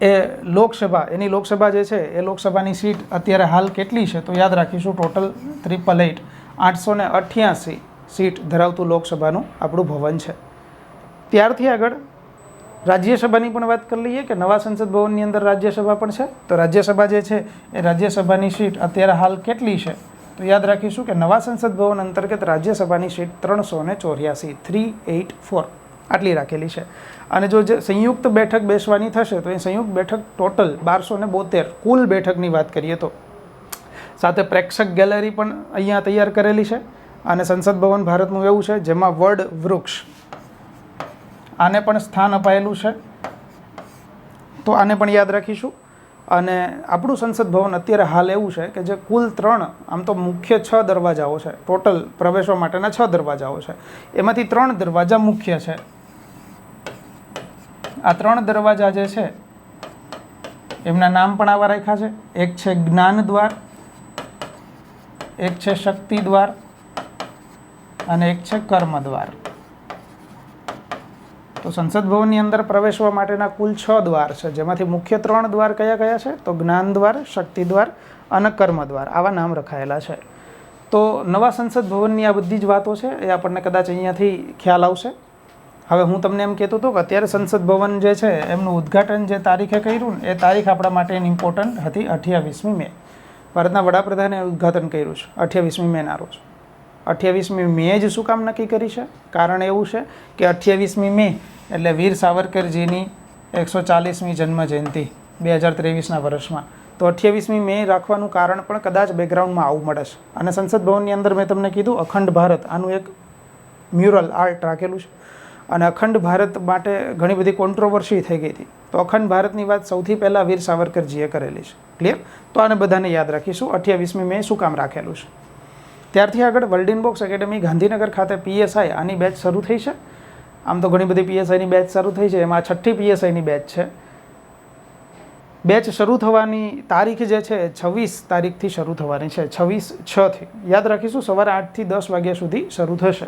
એ લોકસભા, એની લોકસભા જે છે એ લોકસભાની સીટ અત્યારે હાલ કેટલી છે તો યાદ રાખીશું, ટોટલ 888 888 સીટ ધરાવતું લોકસભાનું આપણું ભવન છે. ત્યારથી આગળ રાજ્યસભાની પણ વાત કરી લઈએ કે નવા સંસદ ભવનની અંદર રાજ્યસભા પણ છે. તો રાજ્યસભા જે છે એ રાજ્યસભાની સીટ અત્યારે હાલ કેટલી છે તો યાદ રાખીશું કે નવા સંસદ ભવન અંતર્ગત રાજ્યસભાની સીટ 384 384 આટલી રાખેલી છે. અને જો જે સંયુક્ત બેઠક બેસવાની થશે તો એ સંયુક્ત બેઠક ટોટલ 1272 કુલ બેઠકની વાત કરીએ તો. સાથે પ્રેક્ષક ગેલેરી પણ અહીંયા તૈયાર કરેલી છે. અને સંસદ ભવન ભારતનું એવું છે જેમાં વડ વૃક્ષ આને પણ સ્થાન અપાયેલું છે, તો આને પણ યાદ રાખીશું. અને આપણું સંસદ ભવન અત્યારે હાલ એવું છે કે જે કુલ 3, આમ તો મુખ્ય 6 દરવાજાઓ છે, ટોટલ પ્રવેશવા માટેના 6 દરવાજાઓ છે, એમાંથી 3 દરવાજા મુખ્ય છે. આ 3 દરવાજા જે છે એમના નામ પણ આવા રાખ્યા છે. એક છે જ્ઞાન દ્વાર, એક છે શક્તિ દ્વાર અને એક છે કર્મ દ્વાર. તો સંસદ ભવનની અંદર પ્રવેશવા માટેના કુલ 6 દ્વાર છે, જેમાંથી મુખ્ય 3 દ્વાર કયા કયા છે તો જ્ઞાન દ્વાર, શક્તિ દ્વાર અને કર્મ દ્વાર, આવા નામ રખાયેલા છે. તો નવા સંસદ ભવનની આ બધી જ વાતો છે એ આપણને કદાચ અહીંયાથી ખ્યાલ આવશે. હવે હું તમને એમ કહેતો હતો કે અત્યારે સંસદ ભવન જે છે એમનું ઉદ્ઘાટન જે તારીખે કર્યું ને એ તારીખ આપણા માટે ઇમ્પોર્ટન્ટ હતી, 28મી મે. ભારતના વડાપ્રધાને ઉદ્ઘાટન કર્યું છે 28મી મેના રોજ. 28મી મે જ શું કામ નક્કી કરી છે? કારણ એવું છે કે 28મી મે એટલે વીર સાવરકરજીની 140મી જન્મ જયંતિ 2023ના વર્ષમાં. તો 28મી મે રાખવાનું કારણ પણ કદાચ બેકગ્રાઉન્ડમાં આવું મળે છે. અને સંસદ ભવનની અંદર મેં તમને કીધું અખંડ ભારત, આનું એક મ્યુરલ આર્ટ રાખેલું છે. અને અખંડ ભારત માટે ઘણી બધી કોન્ટ્રોવર્સી થઈ ગઈ હતી. તો અખંડ ભારતની વાત સૌથી પહેલાં વીર સાવરકરજીએ કરેલી છે. ક્લિયર? તો આને બધાને યાદ રાખીશું 28મી મે શું કામ રાખેલું છે. ત્યારથી આગળ વર્લ્ડ બોક્સ એકેડમી ગાંધીનગર ખાતે PSI આની બેચ શરૂ થઈ છે. આમ તો ઘણી બધી PSIની બેચ શરૂ થઈ છે, એમાં 6ઠ્ઠી PSIની બેચ છે. બેચ શરૂ થવાની તારીખ જે છે 26 તારીખથી શરૂ થવાની છે, 26/6થી. યાદ રાખીશું સવારે 8 થી 10 વાગ્યા સુધી શરૂ થશે.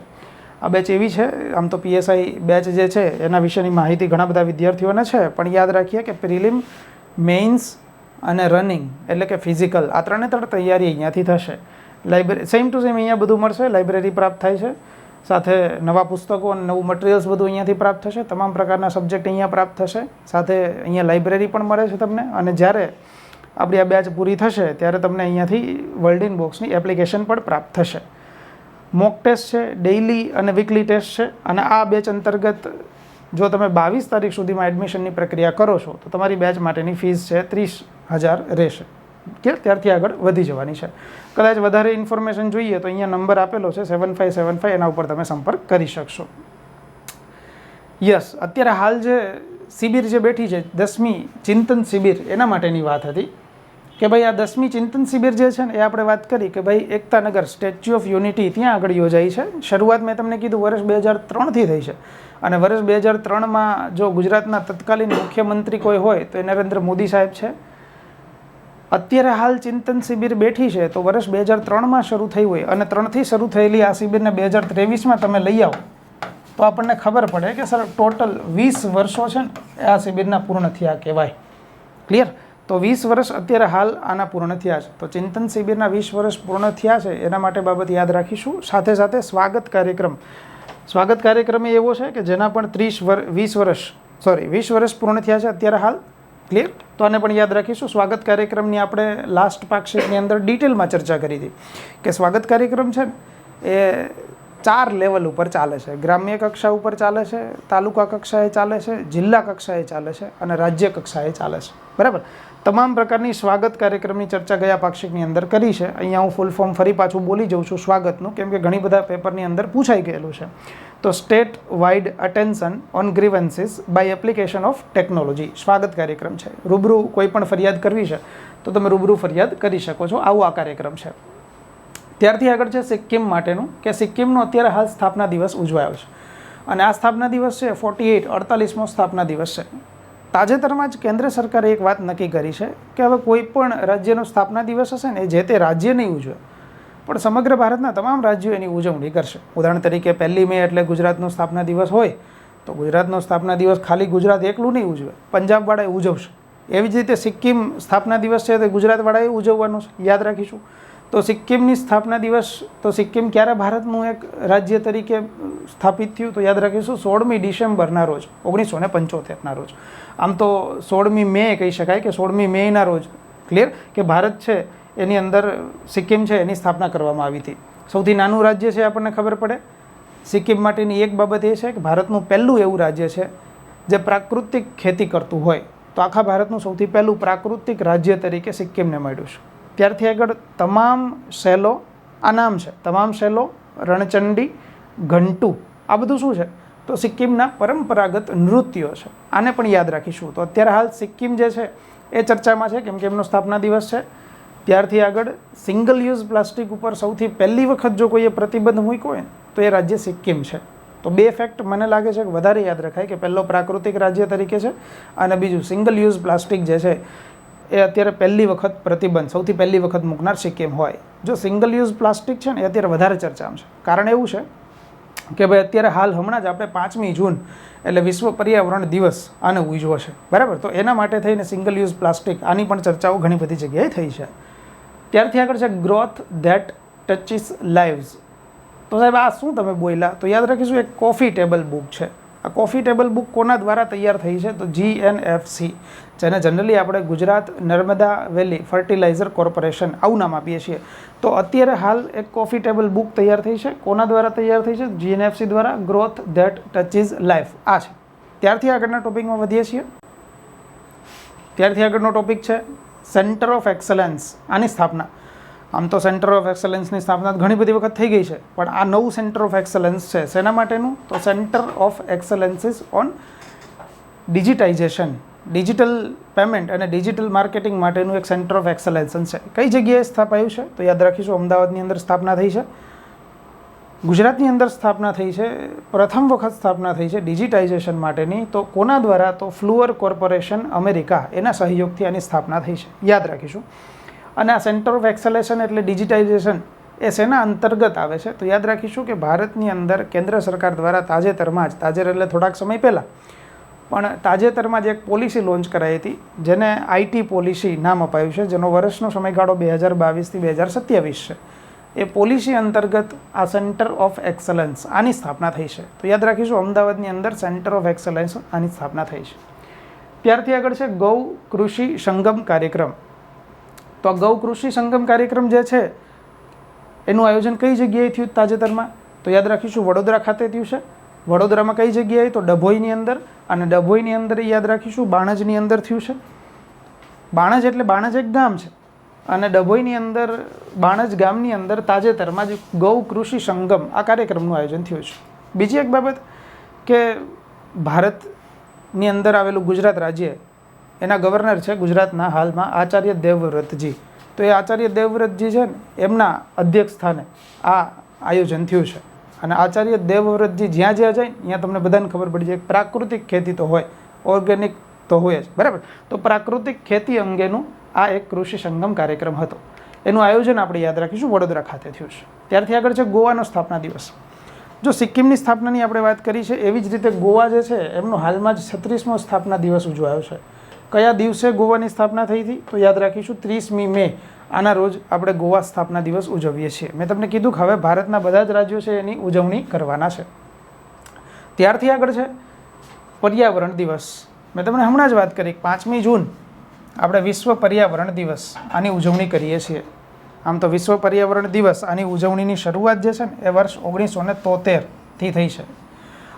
આ બેચ એવી છે, આમ તો PSI બેચ જે છે એના વિશેની માહિતી ઘણા બધા વિદ્યાર્થીઓને છે, પણ યાદ રાખીએ કે પ્રિલિમ, મેઇન્સ અને રનિંગ એટલે કે ફિઝિકલ, આ 3 તૈયારી અહીંયાથી થશે. લાઇબ્રેરી સેમ ટુ સેમ અહીંયા બધું મળશે, લાઇબ્રેરી પ્રાપ્ત થાય છે, સાથે નવા પુસ્તકો અને નવું મટીરિયલ્સ બધું અહીંયાથી પ્રાપ્ત થશે, તમામ પ્રકારના સબ્જેક્ટ અહીંયા પ્રાપ્ત થશે, સાથે અહીંયા લાઇબ્રેરી પણ મળે છે તમને. અને જ્યારે આપણી આ બેચ પૂરી થશે ત્યારે તમને અહીંયાથી વર્લ્ડ ઇન બોક્સની એપ્લિકેશન પણ પ્રાપ્ત થશે. મોક ટેસ્ટ છે, ડેઇલી અને વીકલી ટેસ્ટ છે. અને આ બેચ અંતર્ગત જો તમે 22 તારીખ સુધીમાં એડમિશનની પ્રક્રિયા કરો છો તો તમારી બેચ માટેની ફીસ છે 30,000 રહેશે. કે ત્યારથી આગળ વધી જવાની છે. કદાચ વધારે ઇન્ફોર્મેશન જોઈએ તો અહીંયા નંબર આપેલો છે 7575, એના ઉપર તમે સંપર્ક કરી શકશો. યસ, અત્યારે હાલ જે શિબિર જે બેઠી છે 10મી ચિંતન શિબિર, એના માટેની વાત હતી કે ભાઈ આ 10મી ચિંતન શિબિર જે છે ને એ આપણે વાત કરી કે ભાઈ એકતાનગર સ્ટેચ્યુ ઓફ યુનિટી ત્યાં આગળ યોજાઈ છે. શરૂઆત મેં તમને કીધું વર્ષ 2003થી થઈ છે. અને વર્ષ 2003માં જો ગુજરાતના તત્કાલીન મુખ્યમંત્રી કોઈ હોય તો એ નરેન્દ્ર મોદી સાહેબ છે. અત્યારે હાલ ચિંતન શિબિર બેઠી છે તો વર્ષ 2003માં શરૂ થઈ હોય અને 3થી શરૂ થયેલી આ શિબિરને 2023માં તમે લઈ આવો તો આપણને ખબર પડે કે સર ટોટલ 20 વર્ષો છે ને આ શિબિરના પૂર્ણ થયા કહેવાય. ક્લિયર? તો 20 વર્ષ અત્યારે હાલ આના પૂર્ણ થયા છે. તો ચિંતન શિબિરના 20 વર્ષ પૂર્ણ થયા છે એના માટે બાબત યાદ રાખીશું. સાથે સાથે સ્વાગત કાર્યક્રમ એવો છે કે જેના પણ 20 વર્ષ પૂર્ણ થયા છે અત્યારે હાલ. ક્લિયર? તો આને પણ યાદ રાખીશું. સ્વાગત કાર્યક્રમની આપણે લાસ્ટ પાક્ષિકની અંદર ડિટેલમાં ચર્ચા કરી હતી કે સ્વાગત કાર્યક્રમ છે ને એ 4 લેવલ ઉપર ચાલે છે. ગ્રામ્ય કક્ષા ઉપર ચાલે છે, તાલુકા કક્ષાએ ચાલે છે, જિલ્લા કક્ષાએ ચાલે છે અને રાજ્ય કક્ષાએ ચાલે છે. બરાબર? તમામ પ્રકારની સ્વાગત કાર્યક્રમની ચર્ચા ગયા પાક્ષિકની અંદર કરી છે. અહીંયા હું ફૂલ ફોર્મ ફરી પાછું બોલી જાઉં છું સ્વાગતનું, કેમ કે ઘણી બધા પેપરની અંદર પૂછાઈ ગયેલું છે. તો state wide attention on grievances by application of technology સ્વાગત કાર્યક્રમ છે. રૂબરૂ કોઈ પણ ફરિયાદ કરવી છે તો તમે રૂબરૂ ફરિયાદ કરી શકો છો. આવો આ કાર્યક્રમ છે. ત્યારથી આગળ છે સિક્કિમ માટેનું, કે સિક્કિમનો અત્યારે હાલ સ્થાપના દિવસ ઉજવાયો છે અને આ સ્થાપના દિવસ છે 48મો સ્થાપના દિવસ છે. તાજેતરમાં જ કેન્દ્ર સરકારે એક વાત નક્કી કરી છે કે હવે કોઈ પણ રાજ્યનો સ્થાપના દિવસ હશે ને એ જે તે રાજ્ય નહીં ઉજવે, પણ સમગ્ર ભારતના તમામ રાજ્યો એની ઉજવણી કરશે. ઉદાહરણ તરીકે 1 મે એટલે ગુજરાતનો સ્થાપના દિવસ હોય તો ગુજરાતનો સ્થાપના દિવસ ખાલી ગુજરાત એકલું નહીં ઉજવે, પંજાબવાળાએ ઉજવશે. એવી જ રીતે સિક્કિમ સ્થાપના દિવસ છે તો ગુજરાતવાળાએ ઉજવવાનો છે. યાદ રાખીશું. તો સિક્કિમની સ્થાપના દિવસ, તો સિક્કિમ ક્યારે ભારતનું એક રાજ્ય તરીકે સ્થાપિત થયું? તો યાદ રાખીશું 16મી ડિસેમ્બરના રોજ 1975ના રોજ. આમ તો 16મી મે કહી શકાય કે 16મી મેના રોજ. ક્લિયર? કે ભારત છે એની અંદર સિક્કિમ છે એની સ્થાપના કરવામાં આવી હતી. સૌથી નાનું રાજ્ય છે આપણને ખબર પડે. સિક્કિમ માટેની એક બાબત એ છે કે ભારતનું પહેલું એવું રાજ્ય છે જે પ્રાકૃતિક ખેતી કરતું હોય. તો આખા ભારતનું સૌથી પહેલું પ્રાકૃતિક રાજ્ય તરીકે સિક્કિમને મળ્યું છે. ત્યારથી આગળ તમામ સેલો, આ નામ છે, તમામ સેલો, રણચંડી, ઘંટુ, આ બધું શું છે? તો સિક્કિમના પરંપરાગત નૃત્યો છે. આને પણ યાદ રાખીશું. તો અત્યારે હાલ સિક્કિમ જે છે એ ચર્ચામાં છે કેમ કે એમનો સ્થાપના દિવસ છે. ત્યારથી આગળ સિંગલ યુઝ પ્લાસ્ટિક ઉપર સૌથી પહેલી વખત જો કોઈએ પ્રતિબંધ મૂક્યો હોય તો એ રાજ્ય સિક્કિમ છે. તો 2 ફેક્ટ મને લાગે છે કે વધારે યાદ રખાય કે પહેલો પ્રાકૃતિક રાજ્ય તરીકે છે અને બીજું સિંગલ યુઝ પ્લાસ્ટિક જે છે એ અત્યારે પહેલી વખત પ્રતિબંધ સૌથી પહેલી વખત મૂકનાર સિક્કિમ હોય. જો સિંગલ યુઝ પ્લાસ્ટિક છે ને એ અત્યારે વધારે ચર્ચામાં છે. કારણ એવું છે કે ભાઈ અત્યારે હાલ હમણાં જ આપણે 5મી જૂન એટલે વિશ્વ પર્યાવરણ દિવસ આને ઉજવો છે. બરાબર? તો એના માટે થઈને સિંગલ યુઝ પ્લાસ્ટિક આની પણ ચર્ચાઓ ઘણી બધી જગ્યાએ થઈ છે. ત્યારથી આગળ છે ગ્રોથ ધેટ ટચીસ લાઈવ્સ. તો સાહેબ આ શું તમે બોલ્યા? તો યાદ રાખીશું એક કોફી ટેબલ બુક છે. આ કોફી ટેબલ બુક કોના દ્વારા તૈયાર થઈ છે? તો GNFC, જેને જનરલી આપણે ગુજરાત નર્મદા વેલી ફર્ટિલાઇઝર કોર્પોરેશન આવું નામ આપીએ છીએ. તો અત્યારે હાલ એક કોફી ટેબલ બુક તૈયાર થઈ છે. કોના દ્વારા તૈયાર થઈ છે? GNFC દ્વારા. ગ્રોથ ધેટ ટચીસ લાઈફ આ છે. ત્યારથી આગળના ટોપિકમાં વધીએ છીએ. ત્યારથી આગળનો ટોપિક છે સેન્ટર ઓફ એક્સલન્સ. આની સ્થાપના, આમ તો સેન્ટર ઓફ એક્સલન્સની સ્થાપના ઘણી બધી વખત થઈ ગઈ છે, પણ આ નવું સેન્ટર ઓફ એક્સલન્સ છે શેના માટેનું? તો centre of excellences on digitisation, digital payment અને ડિજિટલ માર્કેટિંગ માટેનું એક સેન્ટર ઓફ એક્સલન્સ છે. કઈ જગ્યાએ સ્થાપાયું છે? તો યાદ રાખીશું અમદાવાદની અંદર સ્થાપના થઈ છે. ગુજરાતની અંદર સ્થાપના થઈ છે. પ્રથમ વખત સ્થાપના થઈ છે ડિજિટાઇઝેશન માટેની. તો કોના દ્વારા? તો ફ્લુઅર કોર્પોરેશન અમેરિકા, એના સહયોગથી આની સ્થાપના થઈ છે. યાદ રાખીશું. અને આ સેન્ટર ઓફ એક્સલેશન એટલે ડિજિટાઇઝેશન એ શેના અંતર્ગત આવે છે? તો યાદ રાખીશું કે ભારતની અંદર કેન્દ્ર સરકાર દ્વારા તાજેતરમાં જ, તાજેતર એટલે થોડાક સમય પહેલાં, પણ તાજેતરમાં જ એક પોલિસી લોન્ચ કરાઈ હતી જેને IT પોલિસી નામ અપાયું છે, જેનો વર્ષનો સમયગાળો 2022થી 2027 છે. એ પોલિસી અંતર્ગત આ સેન્ટર ઓફ એક્સલન્સ આની સ્થાપના થઈ છે. તો યાદ રાખીશું અમદાવાદની અંદર સેન્ટર ઓફ એક્સલન્સ આની સ્થાપના થઈ છે. ત્યારથી આગળ છે ગૌ કૃષિ સંગમ કાર્યક્રમ. તો આ ગૌ કૃષિ સંગમ કાર્યક્રમ જે છે એનું આયોજન કઈ જગ્યાએ થયું તાજેતરમાં? તો યાદ રાખીશું વડોદરા ખાતે થયું છે. વડોદરામાં કઈ જગ્યાએ? તો ડભોઈની અંદર. અને ડભોઈની અંદર યાદ રાખીશું બાણજની અંદર થયું છે. બાણજ એટલે બાણજ એક ગામ છે અને ડભોઈની અંદર બાણજ ગામની અંદર તાજેતરમાં જ ગૌ કૃષિ સંગમ આ કાર્યક્રમનું આયોજન થયું છે. બીજી એક બાબત કે ભારતની અંદર આવેલું ગુજરાત રાજ્ય, એના ગવર્નર છે ગુજરાતના હાલમાં આચાર્ય દેવવ્રતજી. તો એ આચાર્ય દેવવ્રતજી છે ને એમના અધ્યક્ષ સ્થાને આ આયોજન થયું છે. અને આચાર્ય દેવવ્રતજી જ્યાં જ્યાં જાય ત્યાં તમને બધાને ખબર પડી જાય પ્રાકૃતિક ખેતી તો હોય, ઓર્ગેનિક તો હોય જ, બરાબર. તો પ્રાકૃતિક ખેતી અંગેનું આ એક કૃષિ સંગમ કાર્યક્રમ હતો. એનું આયોજન આપણે યાદ રાખીશું, વડોદરા ખાતે થયું છે. ત્યારથી આગળ છે ગોવાનો સ્થાપના દિવસ. જો સિક્કિમની સ્થાપનાની આપણે વાત કરી છે, એવી જ રીતે ગોવા જે છે એમનો હાલમાં જ 36મો સ્થાપના દિવસ ઉજવાયો છે. કયા દિવસે ગોવાની સ્થાપના થઈ હતી? તો યાદ રાખીશું 30મી મે. આના રોજ આપણે ગોવા સ્થાપના દિવસ ઉજવીએ છીએ. મેં તમને કીધું કે હવે ભારતના બધા જ રાજ્યો છે એની ઉજવણી કરવાના છે. ત્યારથી આગળ છે પર્યાવરણ દિવસ. મેં તમને હમણાં જ વાત કરી 5મી જૂન આપણે વિશ્વ પર્યાવરણ દિવસ આની ઉજવણી કરીએ છીએ. આમ તો વિશ્વ પર્યાવરણ દિવસ આની ઉજવણીની શરૂઆત જે છે ને એ વર્ષ 1973થી થઈ છે.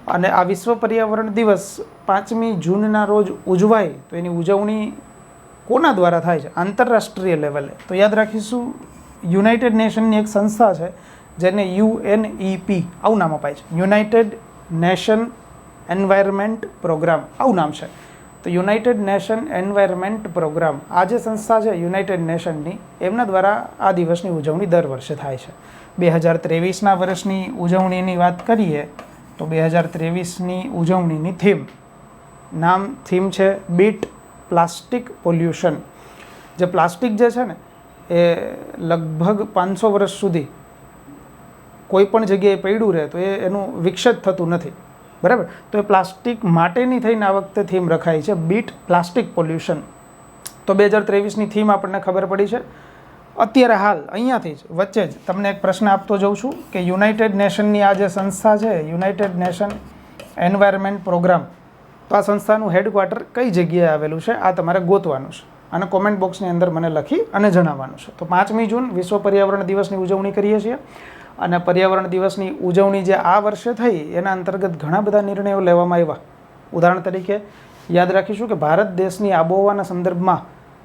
અને આ વિશ્વ પર્યાવરણ દિવસ 5મી જૂનના રોજ ઉજવાય તો એની ઉજવણી કોના દ્વારા થાય છે? આંતરરાષ્ટ્રીય લેવલે. તો યાદ રાખીશું યુનાઇટેડ નેશનની એક સંસ્થા છે જેને UNEP આવું નામ અપાય છે, યુનાઇટેડ નેશન એન્વાયરમેન્ટ પ્રોગ્રામ આવું નામ છે. તો યુનાઇટેડ નેશન એન્વાયરમેન્ટ પ્રોગ્રામ આ જે સંસ્થા છે યુનાઇટેડ નેશનની, એમના દ્વારા આ દિવસની ઉજવણી દર વર્ષે થાય છે. 2023ના વર્ષની ઉજવણીની વાત કરીએ તો 2023ની ઉજવણીની થીમ છે બીટ પ્લાસ્ટિક પોલ્યુશન. જે પ્લાસ્ટિક જે છે ને એ લગભગ 500 વર્ષ સુધી કોઈ પણ જગ્યાએ પડ્યું રહે તો એનું વિકસિત થતું નથી, બરાબર. તો એ પ્લાસ્ટિક માટેની થઈને આ વખતે થીમ રખાઈ છે બીટ પ્લાસ્ટિક પોલ્યુશન. તો 2023ની થીમ આપણને ખબર પડી છે. અત્યારે હાલ અહીંયાથી જ વચ્ચે જ તમને એક પ્રશ્ન આપતો જઉં છું કે યુનાઇટેડ નેશનની આ જે સંસ્થા છે યુનાઇટેડ નેશન એન્વાયરમેન્ટ પ્રોગ્રામ, તો આ સંસ્થાનું હેડક્વાર્ટર કઈ જગ્યાએ આવેલું છે આ તમારે ગોતવાનું છે અને કોમેન્ટ બોક્સની અંદર મને લખી અને જણાવવાનું છે. તો 5મી જૂન વિશ્વ પર્યાવરણ દિવસની ઉજવણી કરીએ છીએ. અને પર્યાવરણ દિવસની ઉજવણી જે આ વર્ષે થઈ એના અંતર્ગત ઘણા બધા નિર્ણયો લેવામાં આવ્યા. ઉદાહરણ તરીકે યાદ રાખીશું કે ભારત દેશની આબોહવાના સંદર્ભમાં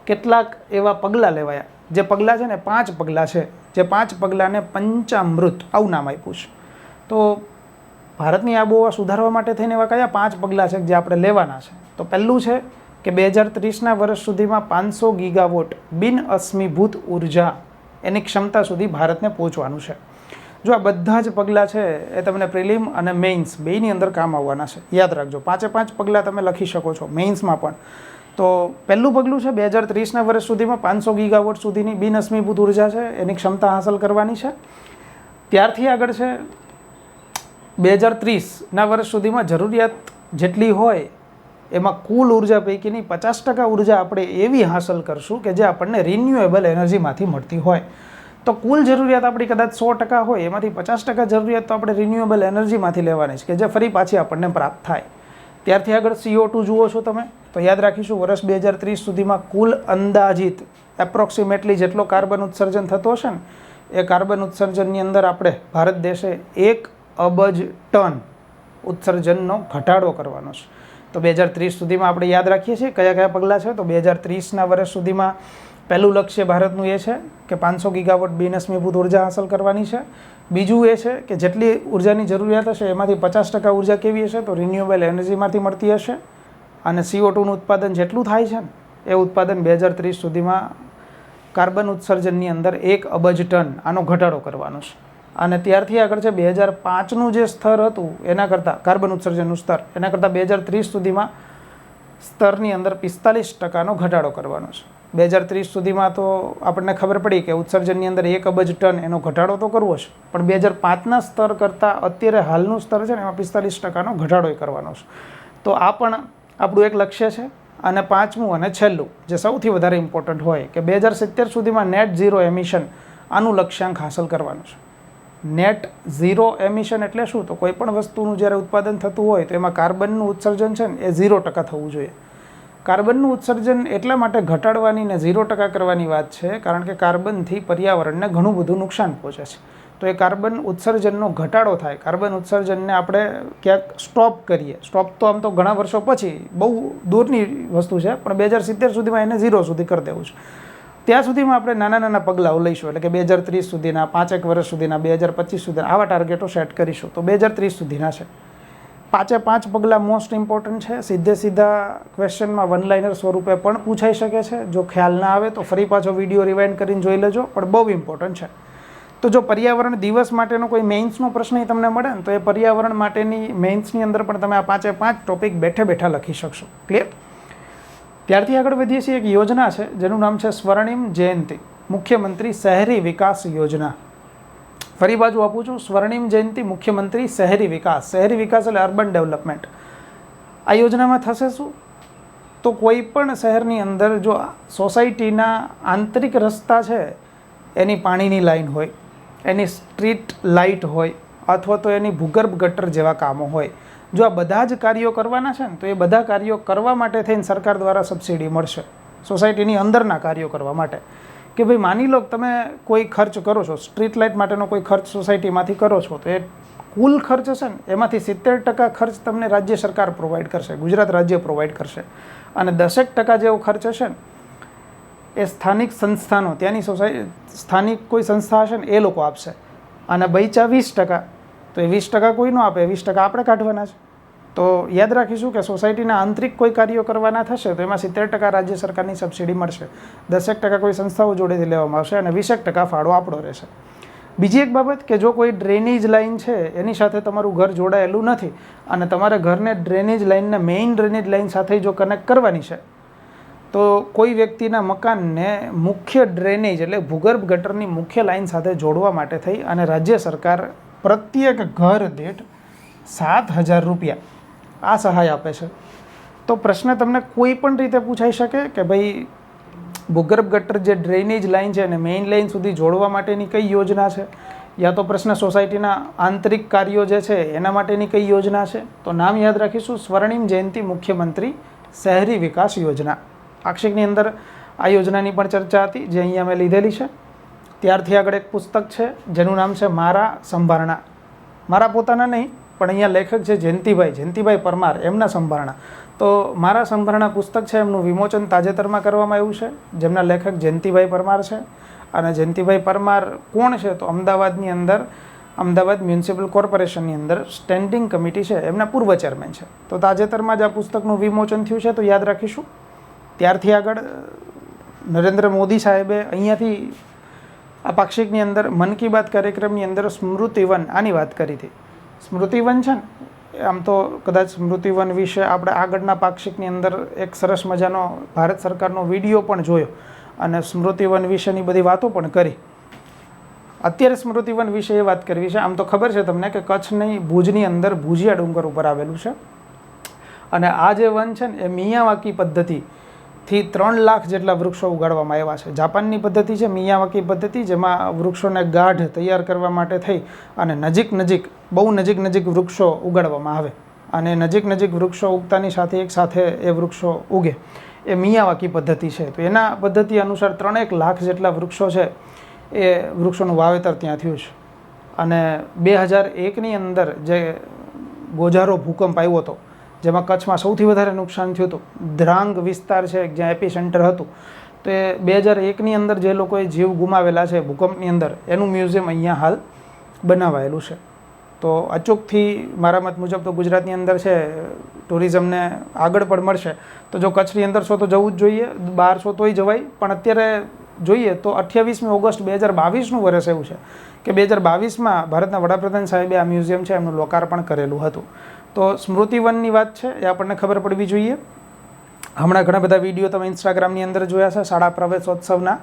કેટલાક એવા પગલાં લેવાયા. જે પગલાં છે ને 5 પગલાં છે, જે 5 પગલાંને પંચામૃત આવું નામ આપ્યું છે. તો ભારતની આબોહવા સુધારવા માટે થઈને એવા કયા 5 પગલાં છે જે આપણે લેવાના છે? તો પહેલું છે કે 2030ના વર્ષ સુધીમાં 500 ગીગાવોટ બિનઅશ્મિભૂત ઉર્જા એની ક્ષમતા સુધી ભારતને પહોંચવાનું છે. જો આ બધા જ પગલાં છે એ તમને પ્રિલિમ અને મેઇન્સ બેયની અંદર કામ આવવાના છે. યાદ રાખજો 5 પગલાં તમે લખી શકો છો મેઇન્સમાં પણ. તો પહેલું પગલું છે 2030ના વર્ષ સુધીમાં 500 ગીગાવોટ સુધીની બિનઅશ્મિભૂત ઉર્જા છે એની ક્ષમતા હાંસલ કરવાની છે. ત્યારથી આગળ છે 2030ના વર્ષ સુધીમાં જરૂરિયાત જેટલી હોય એમાં કુલ ઉર્જા પૈકીની 50% ઉર્જા આપણે એવી હાંસલ કરશું કે જે આપણને રિન્યુએબલ એનર્જીમાંથી મળતી હોય. તો કુલ જરૂરિયાત આપણી કદાચ 100% હોય એમાંથી 50% જરૂરિયાત તો આપણે રિન્યુએબલ એનર્જીમાંથી લેવાની છે કે જે ફરી પાછી આપણને પ્રાપ્ત થાય. ત્યારથી આગળ CO2 જુઓ છો તમે, તો યાદ રાખીશું વર્ષ 2030 સુધીમાં કુલ અંદાજિત એપ્રોક્સિમેટલી જેટલો કાર્બન ઉત્સર્જન થતો હશે ને એ કાર્બન ઉત્સર્જનની અંદર આપણે ભારત દેશે 1 અબજ ટન ઉત્સર્જનનો ઘટાડો કરવાનો છે. તો 2030 સુધીમાં આપણે યાદ રાખીએ છીએ કયા કયા પગલાં છે. તો 2030ના વર્ષ સુધીમાં પહેલું લક્ષ્ય ભારતનું એ છે કે 500 ગીગાવોટ બિનઅશ્મિભૂત ઉર્જા હાંસલ કરવાની છે. બીજું એ છે કે જેટલી ઉર્જાની જરૂરિયાત હશે એમાંથી 50% ઉર્જા કેવી હશે? તો રિન્યુએબલ એનર્જીમાંથી મળતી હશે. અને CO2નું ઉત્પાદન જેટલું થાય છે ને એ ઉત્પાદન 2030 સુધીમાં કાર્બન ઉત્સર્જનની અંદર 1 અબજ ટન આનો ઘટાડો કરવાનો છે. અને ત્યારથી આગળ છે 2005નું જે સ્તર હતું એના કરતાં કાર્બન ઉત્સર્જનનું સ્તર એના કરતાં 2030 સુધીમાં સ્તરની અંદર 45%નો ઘટાડો કરવાનો છે. 2030 સુધીમાં તો આપણને ખબર પડી કે ઉત્સર્જનની અંદર 1 અબજ ટન એનો ઘટાડો તો કરવો છે, પણ 2005ના સ્તર કરતાં અત્યારે હાલનું સ્તર છે ને એમાં 45%નો ઘટાડો કરવાનો છે. તો આ પણ આપણું એક લક્ષ્ય છે. અને 5મું અને છેલ્લું જે સૌથી વધારે ઇમ્પોર્ટન્ટ હોય કે 2070 સુધીમાં નેટ ઝીરો એમિશન આનું લક્ષ્યાંક હાંસલ કરવાનું છે. નેટ ઝીરો એમિશન એટલે શું? તો કોઈ પણ વસ્તુનું જ્યારે ઉત્પાદન થતું હોય તો એમાં કાર્બનનું ઉત્સર્જન છે ને એ 0% થવું જોઈએ. કાર્બનનું ઉત્સર્જન એટલા માટે ઘટાડવાની ને 0% કરવાની વાત છે કારણ કે કાર્બનથી પર્યાવરણને ઘણું બધું નુકસાન પહોંચે છે. તો એ કાર્બન ઉત્સર્જનનો ઘટાડો થાય, કાર્બન ઉત્સર્જનને આપણે ક્યાંક સ્ટોપ કરીએ. સ્ટોપ તો આમ તો ઘણા વર્ષો પછી બહુ દૂરની વસ્તુ છે, પણ 2070 સુધીમાં એને 0 સુધી કરી દેવું છે. ત્યાં સુધીમાં આપણે નાના નાના પગલાઓ લઈશું, એટલે કે 2030 સુધીના, 5 વર્ષ સુધીના, 2025 સુધીના આવા ટાર્ગેટો સેટ કરીશું. તો 2030 સુધીના છે. 5 પગલાં મોસ્ટ ઇમ્પોર્ટન્ટ છે. સીધા ક્વેશ્ચનમાં વન લાઇનર સ્વરૂપે પણ પૂછાઈ શકે છે. જો ખ્યાલ ના આવે તો ફરી પાછો વિડીયો રિવાઇન્ડ કરીને જોઈ લેજો, પણ બહુ ઇમ્પોર્ટન્ટ છે. તો જો પર્યાવરણ દિવસ માટેનો કોઈ મેઇન્સનો પ્રશ્ન તમને મળે ને તો એ પર્યાવરણ માટેની મેઇન્સની અંદર પણ તમે આ 5 ટોપિક બેઠે બેઠા લખી શકશો. ક્લિયર? ત્યારથી આગળ વધીએ છીએ. એક યોજના છે જેનું નામ છે સ્વર્ણિમ જયંતિ મુખ્યમંત્રી શહેરી વિકાસ યોજના. ફરી બાજુ આપું છું, સ્વર્ણિમ જયંતિ મુખ્યમંત્રી શહેરી વિકાસ. શહેરી વિકાસ એટલે અર્બન ડેવલપમેન્ટ. આ યોજનામાં થશે શું? તો કોઈ પણ શહેરની અંદર જો સોસાયટીના આંતરિક રસ્તા છે, એની પાણીની લાઈન હોય, એની સ્ટ્રીટ લાઇટ હોય, અથવા તો એની ભૂગર્ભ ગટર જેવા કામો હોય, જો આ બધા જ કાર્યો કરવાના છે ને, તો એ બધા કાર્યો કરવા માટે થઈને સરકાર દ્વારા સબસિડી મળશે સોસાયટીની અંદરના કાર્યો કરવા માટે. કે ભાઈ માની લો તમે કોઈ ખર્ચ કરો છો, સ્ટ્રીટ લાઇટ માટેનો કોઈ ખર્ચ સોસાયટીમાંથી કરો છો, તો એ કુલ ખર્ચ છે ને એમાંથી 70% ખર્ચ તમને રાજ્ય સરકાર પ્રોવાઈડ કરશે, ગુજરાત રાજ્ય પ્રોવાઈડ કરશે. અને 10% જેવો ખર્ચ હશે ને એ સ્થાનિક સંસ્થાનો, ત્યાંની સ્થાનિક કોઈ સંસ્થા હશે ને એ લોકો આપશે. અને બચ્યા 20%, તો એ 20% કોઈ ન આપે, 20% આપણે કાઢવાના છે. તો યાદ રાખીશું કે સોસાયટીના આંતરિક કોઈ કાર્યો કરવાના થશે તો એમાં 70% રાજ્ય સરકારની સબસિડી મળશે, 10% કોઈ સંસ્થાઓ જોડેથી લેવામાં આવશે અને 20% ફાળો આપણો રહેશે. બીજી એક બાબત કે જો કોઈ ડ્રેનેજ લાઇન છે એની સાથે તમારું ઘર જોડાયેલું નથી અને તમારે ઘરને ડ્રેનેજ લાઇનને મેઇન ડ્રેનેજ લાઇન સાથે જો કનેક્ટ કરવાની છે, તો કોઈ વ્યક્તિના મકાનને મુખ્ય ડ્રેનેજ એટલે ભૂગર્ભ ગટરની મુખ્ય લાઇન સાથે જોડવા માટે થઈ અને રાજ્ય સરકાર પ્રત્યેક ઘર દીઠ 7,000 રૂપિયા આ સહાય આપે છે. તો પ્રશ્ન તમને કોઈ પણ રીતે પૂછાઈ શકે કે ભાઈ ભૂગર્ભ ગટર જે ડ્રેનેજ લાઇન છે અને મેઇન લાઇન સુધી જોડવા માટેની કઈ યોજના છે, યા તો પ્રશ્ન સોસાયટીના આંતરિક કાર્યો જે છે એના માટેની કઈ યોજના છે, તો નામ યાદ રાખીશું, સ્વર્ણિમ જયંતિ મુખ્યમંત્રી શહેરી વિકાસ યોજના. પાક્ષિકની અંદર આ યોજનાની પણ ચર્ચા હતી જે અહીંયા મેં લીધેલી છે. ત્યારથી આગળ એક પુસ્તક છે જેનું નામ છે મારા સંભારણા. મારા પોતાના નહીં, પણ અહીંયા લેખક છે જયંતિભાઈ પરમાર, એમના સંભારણા. તો મારા સંભારણા પુસ્તક છે એમનું વિમોચન તાજેતરમાં કરવામાં આવ્યું છે, જેમના લેખક જયંતિભાઈ પરમાર છે. અને જયંતિભાઈ પરમાર કોણ છે? તો અમદાવાદની અંદર અમદાવાદ મ્યુનિસિપલ કોર્પોરેશનની અંદર સ્ટેન્ડિંગ કમિટી છે, એમના પૂર્વ ચેરમેન છે. તો તાજેતરમાં જ આ પુસ્તકનું વિમોચન થયું છે, તો યાદ રાખીશું. ત્યારથી આગળ નરેન્દ્ર મોદી સાહેબે અહીંયાથી આ પાક્ષિકની અંદર મન કી બાત કાર્યક્રમની અંદર સ્મૃતિવન આની વાત કરી હતી. સ્મૃતિવન છે ને, આમ તો કદાચ સ્મૃતિવન વિશે આપણે આગળના પાક્ષિકની અંદર એક સરસ મજાનો ભારત સરકારનો વિડીયો પણ જોયો અને સ્મૃતિવન વિશેની બધી વાતો પણ કરી. અત્યારે સ્મૃતિવન વિશે એ વાત કરવી છે. આમ તો ખબર છે તમને કે કચ્છની ભુજની અંદર ભુજિયા ડુંગર ઉપર આવેલું છે અને આ જે વન છે ને એ મિયાવાકી પદ્ધતિથી 3 લાખ જેટલા વૃક્ષો ઉગાડવામાં આવ્યા છે. જાપાનની પદ્ધતિ છે મિયાવાકી પદ્ધતિ, જેમાં વૃક્ષોને ગાઢ તૈયાર કરવા માટે થઈ અને બહુ નજીક વૃક્ષો ઉગાડવામાં આવે અને નજીક વૃક્ષો ઉગતાની સાથે એક સાથે એ વૃક્ષો ઉગે, એ મિયાવાકી પદ્ધતિ છે. તો એના પદ્ધતિ અનુસાર 3 લાખ જેટલા વૃક્ષો છે એ વૃક્ષોનું વાવેતર ત્યાં થયું છે. અને 2001ની અંદર જે ગોઝારો ભૂકંપ આવ્યો હતો, જેમાં કચ્છમાં સૌથી વધારે નુકસાન થયું હતું, ધ્રાંગ વિસ્તાર છે જ્યાં એપી સેન્ટર હતું, તો એ 2001ની અંદર જે લોકોએ જીવ ગુમાવેલા છે ભૂકંપની અંદર, એનું મ્યુઝિયમ અહીંયા હાલ બનાવાયેલું છે. તો અચૂકથી મારા મત મુજબ તો ગુજરાતની અંદર છે, ટુરિઝમને આગળ પણ મળશે. તો જો કચ્છની અંદર છો તો જવું જ જોઈએ, બહાર છો તોય જવાય. પણ અત્યારે જોઈએ તો 28મી ઓગસ્ટ 2022નું વર્ષ એવું છે કે 2022માં ભારતના વડાપ્રધાન સાહેબે આ મ્યુઝિયમ છે એમનું લોકાર્પણ કરેલું હતું. તો સ્મૃતિવનની વાત છે એ આપણને ખબર પડવી જોઈએ. હમણાં ઘણા બધા વિડીયો તમે ઇન્સ્ટાગ્રામની અંદર જોયા છે શાળા પ્રવેશોત્સવના,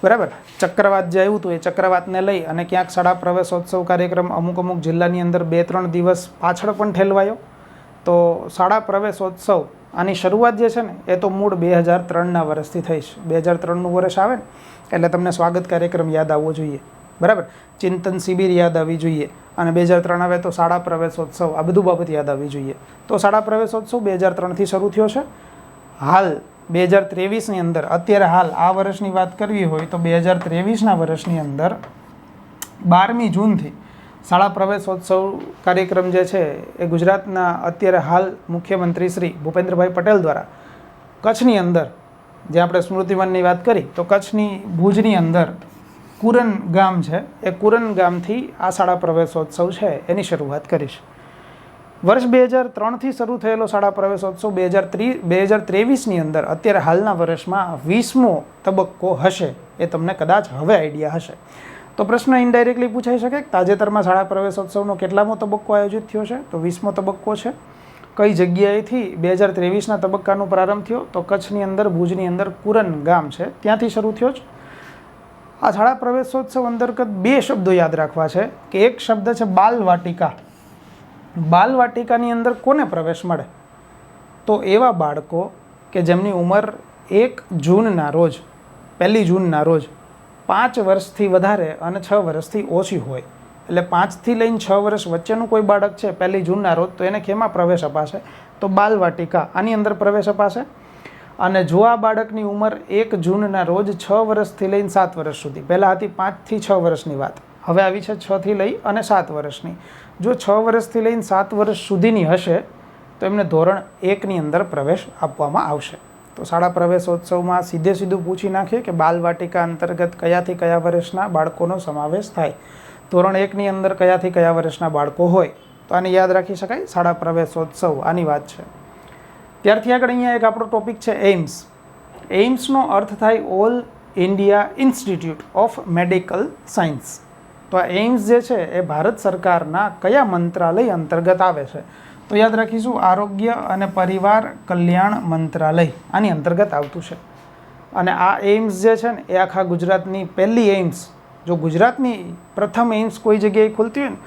બરાબર. ચક્રવાત જે આવ્યું હતું એ ચક્રવાતને લઈ અને ક્યાંક શાળા પ્રવેશોત્સવ કાર્યક્રમ અમુક જિલ્લાની અંદર 2-3 દિવસ પાછળ પણ ઠેલવાયો. તો શાળા પ્રવેશોત્સવ આની શરૂઆત જે છે ને એ તો મૂળ 2003ના વર્ષથી થઈ છે. 2003નું વર્ષ આવે ને એટલે તમને સ્વાગત કાર્યક્રમ યાદ આવવો જોઈએ, બરાબર. ચિંતન શિબિર યાદ આવવી જોઈએ અને 2003 આવે તો શાળા પ્રવેશોત્સવ, આ બધું બાબત યાદ આવવી જોઈએ. તો શાળા પ્રવેશોત્સવ 2003થી શરૂ થયો છે. હાલ 2023ની અંદર, અત્યારે હાલ આ વર્ષની વાત કરવી હોય તો 2023ના વર્ષની અંદર 12મી જૂનથી શાળા પ્રવેશોત્સવ કાર્યક્રમ જે છે એ ગુજરાતના અત્યારે હાલ મુખ્યમંત્રી શ્રી ભૂપેન્દ્રભાઈ પટેલ દ્વારા કચ્છની અંદર, જે આપણે સ્મૃતિવનની વાત કરી, તો કચ્છની ભુજની અંદર કુરન ગામ છે, એ કુરન ગામથી આ શાળા પ્રવેશોત્સવ છે એની શરૂઆત કરીશ. વર્ષ 2003થી શરૂ થયેલો શાળા પ્રવેશોત્સવ 2023ની અંદર અત્યારે હાલના વર્ષમાં 20મો તબક્કો હશે, એ તમને કદાચ હવે આઈડિયા હશે. તો પ્રશ્ન ઇનડાયરેક્ટલી પૂછાઈ શકે કે તાજેતરમાં શાળા પ્રવેશોત્સવનો કેટલામો તબક્કો આયોજિત થયો છે? તો 20મો તબક્કો છે. કઈ જગ્યાએથી 2023ના તબક્કાનો પ્રારંભ થયો? તો કચ્છની અંદર ભુજની અંદર કુરન ગામ છે ત્યાંથી શરૂ થયો છે. આ શાળા પ્રવેશોત્સવ અંતર્ગત 2 શબ્દો યાદ રાખવા છે કે એક શબ્દ છે બાલવાટિકા. બાલવાટિકાની અંદર કોને પ્રવેશ મળે? તો એવા બાળકો કે જેમની ઉંમર 1 જૂનના રોજ 1 જૂનના રોજ 5 વર્ષથી વધારે અને 6 વર્ષથી ઓછી હોય. એટલે 5થી લઈને 6 વર્ષ વચ્ચેનું કોઈ બાળક છે 1 જૂનના રોજ, તો એને કેમાં પ્રવેશ અપાશે? તો બાલવાટિકા આની અંદર પ્રવેશ અપાશે. અને જો આ બાળકની ઉંમર 1 જૂનના રોજ 6 વર્ષથી લઈને 7 વર્ષ સુધી, પહેલાં હતી 5થી 6 વર્ષની વાત, હવે આવી છે 6થી લઈ અને 7 વર્ષની. જો 6 વર્ષથી લઈને 7 વર્ષ સુધીની હશે તો એમને ધોરણ 1ની અંદર પ્રવેશ આપવામાં આવશે. તો શાળા પ્રવેશોત્સવમાં સીધું પૂછી નાખીએ કે બાલવાટિકા અંતર્ગત કયાથી કયા વર્ષના બાળકોનો સમાવેશ થાય. ધોરણ 1ની અંદર કયાથી કયા વર્ષના બાળકો હોય, તો આને યાદ રાખી શકાય. શાળા પ્રવેશોત્સવ આની વાત છે. ત્યારથી આગળ અહીંયા એક આપણો ટોપિક છે એઇમ્સ. એઇમ્સનો અર્થ થાય all India institute of medical science. તો આ એઇમ્સ જે છે એ ભારત સરકારના કયા મંત્રાલય અંતર્ગત આવે છે? તો યાદ રાખીશું આરોગ્ય અને પરિવાર કલ્યાણ મંત્રાલય આની અંતર્ગત આવતું છે. અને આ એઇમ્સ જે છે ને એ આખા ગુજરાતની પહેલી એઇમ્સ, જો ગુજરાતની પ્રથમ એઇમ્સ કોઈ જગ્યાએ ખુલતી હોય ને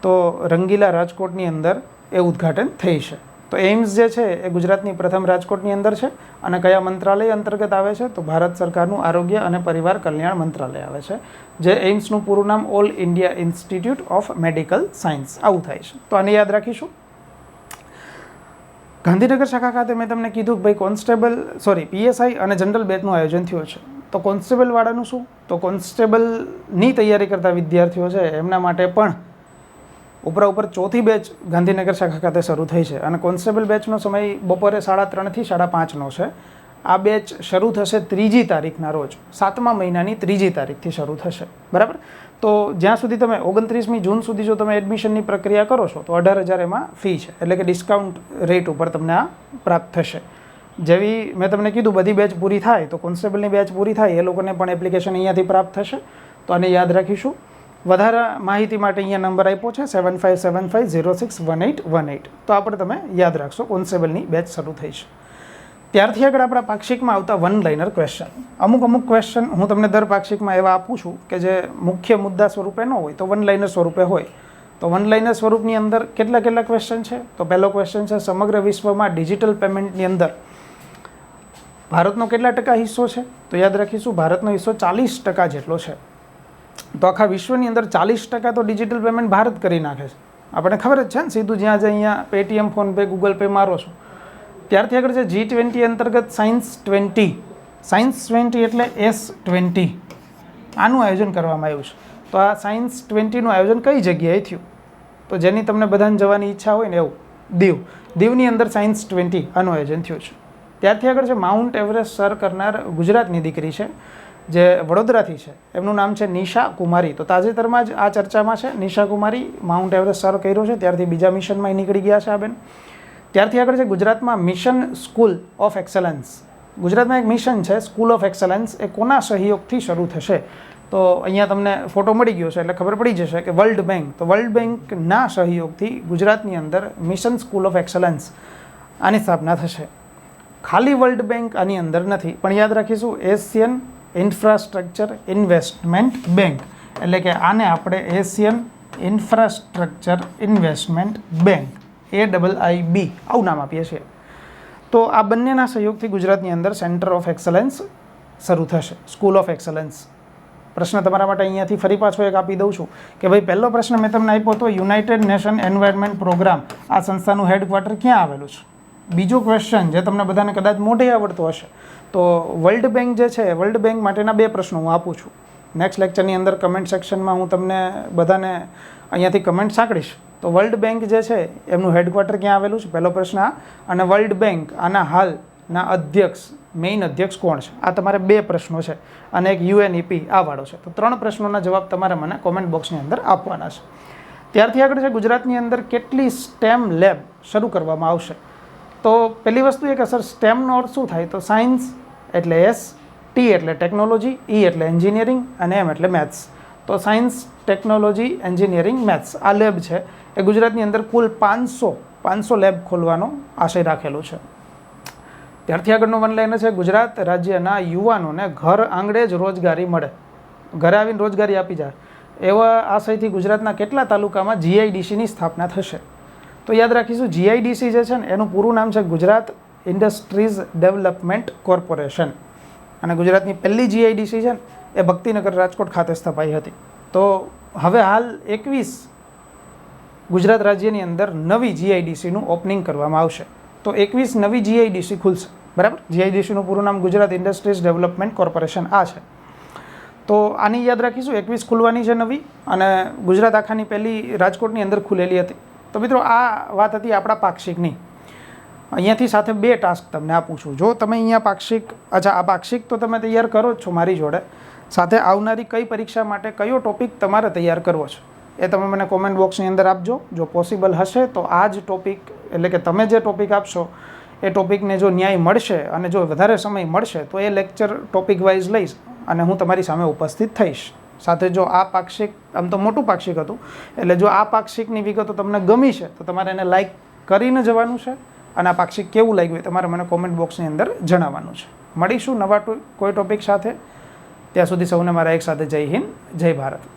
તો રંગીલા રાજકોટની અંદર એ ઉદ્ઘાટન થઈ છે. તો એઇમ્સ જે છે એ ગુજરાતની પ્રથમ રાજકોટની અંદર છે. અને કયા મંત્રાલય અંતર્ગત આવે છે? તો ભારત સરકારનું આરોગ્ય અને પરિવાર કલ્યાણ મંત્રાલય આવે છે, જે એઇમ્સનું પૂરું નામ all India institute of medical science આવું થાય છે. તો આને યાદ રાખીશું. ગાંધીનગર શાખા ખાતે મેં તમને કીધું કે ભાઈ પીએસઆઈ અને જનરલ બેચનું આયોજન થયું છે. તો કોન્સ્ટેબલ વાળાનું શું? તો કોન્સ્ટેબલની તૈયારી કરતા વિદ્યાર્થીઓ છે એમના માટે પણ ઉપર 4થી બેચ ગાંધીનગર શાખા ખાતે શરૂ થઈ છે. અને કોન્સ્ટેબલ બેચનો સમય બપોરે 3:30થી 5:30નો છે. આ બેચ શરૂ થશે 3જી તારીખના રોજ, 7મા મહિનાની 3જી તારીખથી શરૂ થશે. બરાબર. તો જ્યાં સુધી તમે 29મી જૂન સુધી જો તમે એડમિશનની પ્રક્રિયા કરો છો તો 18,000 એમાં ફી છે, એટલે કે ડિસ્કાઉન્ટ રેટ ઉપર તમને આ પ્રાપ્ત થશે. જેવી મેં તમને કીધું બધી બેચ પૂરી થાય તો કોન્સ્ટેબલની બેચ પૂરી થાય એ લોકોને પણ એપ્લિકેશન અહીંયાથી પ્રાપ્ત થશે. તો આને યાદ રાખીશું. વધારે માહિતી માટે અહીંયા નંબર આપ્યો છે 7575061818. તો આપણે તમે યાદ રાખશો કોન્સ્ટેબલની બેચ શરૂ થઈ છે. ત્યારથી આગળ આપણા પાક્ષિકમાં આવતા વન લાઇનર ક્વેશ્ચન. અમુક ક્વેશ્ચન હું તમને દર પાક્ષિકમાં એવા આપું છું કે જે મુખ્ય મુદ્દા સ્વરૂપે ન હોય તો વન લાઇનર સ્વરૂપે હોય. તો વન લાઇનર સ્વરૂપની અંદર કેટલા ક્વેશ્ચન છે? તો પહેલો ક્વેશ્ચન છે સમગ્ર વિશ્વમાં ડિજિટલ પેમેન્ટની અંદર ભારતનો કેટલા ટકા હિસ્સો છે? તો યાદ રાખીશું ભારતનો હિસ્સો 40% જેટલો છે. તો આખા વિશ્વની અંદર 40% તો ડિજિટલ પેમેન્ટ ભારત કરી નાખે છે. આપણને ખબર જ છે ને, સીધું જ્યાં જ અહીંયા પેટીએમ, ફોનપે, ગૂગલ પે મારો છો. ત્યારથી આગળ છે G20 અંતર્ગત સાયન્સ 20 એટલે S20 આનું આયોજન કરવામાં આવ્યું છે. તો આ સાયન્સ 20નું આયોજન કઈ જગ્યાએ થયું? તો જેની તમને બધાને જવાની ઈચ્છા હોય ને એવું દીવની અંદર સાયન્સ 20 આનું આયોજન થયું છે. ત્યારથી આગળ છે માઉન્ટ એવરેસ્ટ સર કરનાર ગુજરાતની દીકરી છે જે વડોદરાથી છે, એમનું નામ છે નિશા કુમારી. તો તાજેતરમાં જ આ ચર્ચામાં છે. નિશા કુમારી માઉન્ટ એવરેસ્ટ સર કર્યો છે, ત્યારથી બીજા મિશનમાં નીકળી ગયા છે આ બેન. ત્યારથી આગળ છે ગુજરાતમાં મિશન સ્કૂલ ઓફ એક્સલન્સ. ગુજરાતમાં એક મિશન છે સ્કૂલ ઓફ એક્સલન્સ, એ કોના સહયોગથી શરૂ થશે? તો અહીંયા તમને ફોટો મળી ગયો છે એટલે ખબર પડી જશે કે વર્લ્ડ બેંક. તો વર્લ્ડ બેંકના સહયોગથી ગુજરાતની અંદર મિશન સ્કૂલ ઓફ એક્સલન્સ આની સ્થાપના થશે. ખાલી વર્લ્ડ બેંક આની અંદર નથી, પણ યાદ રાખીશું એશિયન ઇન્ફ્રાસ્ટ્રક્ચર ઇન્વેસ્ટમેન્ટ બેંક, એટલે કે આને આપણે Asian infrastructure investment bank AIIB આવું નામ આપીએ છીએ. તો આ બંનેના સહયોગથી ગુજરાતની અંદર સેન્ટર ઓફ એક્સલન્સ શરૂ થશે, સ્કૂલ ઓફ એક્સલન્સ. પ્રશ્ન તમારા માટે અહીંયાથી ફરી પાછો એક આપી દઉં છું કે ભાઈ પહેલો પ્રશ્ન મેં તમને આપ્યો હતો યુનાઇટેડ નેશન એન્વાયરમેન્ટ પ્રોગ્રામ, આ સંસ્થાનું હેડક્વાર્ટર ક્યાં આવેલું છે? બીજો ક્વેશ્ચન જે તમને બધાને કદાચ મોઢે આવડતો હશે, તો વર્લ્ડ બેંક જે છે વર્લ્ડ બેંક માટેના 2 પ્રશ્નો હું આપું છું. નેક્સ્ટ લેક્ચરની અંદર કમેન્ટ સેક્શનમાં હું તમને બધાને અહીંયાથી કમેન્ટ સાંકળીશ. તો વર્લ્ડ બેંક જે છે એમનું હેડક્વાર્ટર ક્યાં આવેલું છે? પહેલો પ્રશ્ન આ. અને વર્લ્ડ બેંક આના હાલના અધ્યક્ષ, મેઇન અધ્યક્ષ કોણ છે? આ તમારે 2 પ્રશ્નો છે અને એક UNEP આ વાળો છે. તો 3 પ્રશ્નોના જવાબ તમારે મને કોમેન્ટ બોક્સની અંદર આપવાના છે. ત્યારથી આગળ છે ગુજરાતની અંદર કેટલી સ્ટેમ લેબ શરૂ કરવામાં આવશે? તો પહેલી વસ્તુ એ કે સર સ્ટેમનો અર્થ શું થાય? તો સાયન્સ એટલે S, T એટલે ટેકનોલોજી, E એટલે એન્જિનિયરિંગ અને M એટલે મેથ્સ. તો સાયન્સ, ટેકનોલોજી, એન્જિનિયરિંગ, મેથ્સ આ લેબ છે એ ગુજરાતની અંદર કુલ 500 500 લેબ ખોલવાનો આશય રાખેલો છે. ત્યારથી આગળનો વનલાઈનર છે, ગુજરાત રાજ્યના યુવાનોને ઘર આંગણે જ રોજગારી મળે, ઘરે આવીને રોજગારી આપી જાય એવા આશયથી ગુજરાતના કેટલા તાલુકામાં જીઆઈડીસીની સ્થાપના થશે? તો યાદ રાખીશું, જીઆઈડીસી જે છે ને એનું પૂરું નામ છે ગુજરાત ઇન્ડસ્ટ્રીઝ ડેવલપમેન્ટ કોર્પોરેશન, અને ગુજરાતની પહેલી જીઆઈડીસી છે ને એ ભક્તિનગર રાજકોટ ખાતે સ્થપાઈ હતી. તો હવે હાલ 21 ગુજરાત રાજ્યની અંદર નવી જીઆઈડીસીનું ઓપનિંગ કરવામાં આવશે. તો 21 નવી જીઆઈડીસી ખુલશે, બરાબર. જીઆઈડીસીનું પૂરું નામ ગુજરાત ઇન્ડસ્ટ્રીઝ ડેવલપમેન્ટ કોર્પોરેશન આ છે. તો આની યાદ રાખીશું, 21 ખુલવાની છે નવી, અને ગુજરાત આખાની પહેલી રાજકોટની અંદર ખુલેલી હતી. તો મિત્રો આ વાત હતી આપણા પાક્ષિકની. અહીંયાથી સાથે 2 ટાસ્ક તમને આપું છું. જો તમે અહીંયા પાક્ષિક, આ પાક્ષિક તો તમે તૈયાર કરો જ છો મારી જોડે, સાથે આવનારી કઈ પરીક્ષા માટે કયો ટોપિક તમારે તૈયાર કરવો છે એ તમે મને કોમેન્ટ બોક્સની અંદર આપજો. જો પોસિબલ હશે તો આ જ ટોપિક, એટલે કે તમે જે ટોપિક આપશો એ ટોપિકને જો ન્યાય મળશે અને જો વધારે સમય મળશે તો એ લેક્ચર ટોપિક વાઇઝ લઈશ અને હું તમારી સામે ઉપસ્થિત થઈશ. સાથે જો આ પાક્ષિક, આમ તો મોટું પાક્ષિક હતું, એટલે જો આ પાક્ષિકની વિગતો તમને ગમી છે તો તમારે એને લાઇક કરીને જવાનું છે, અને આ પાક્ષિક કેવું લાગ્યું એ તમારે મને કોમેન્ટ બોક્સની અંદર જણાવવાનું છે. મળીશું નવા કોઈ ટોપિક સાથે. ત્યાં સુધી સૌને મારા એક સાથે જય હિન્દ, જય ભારત.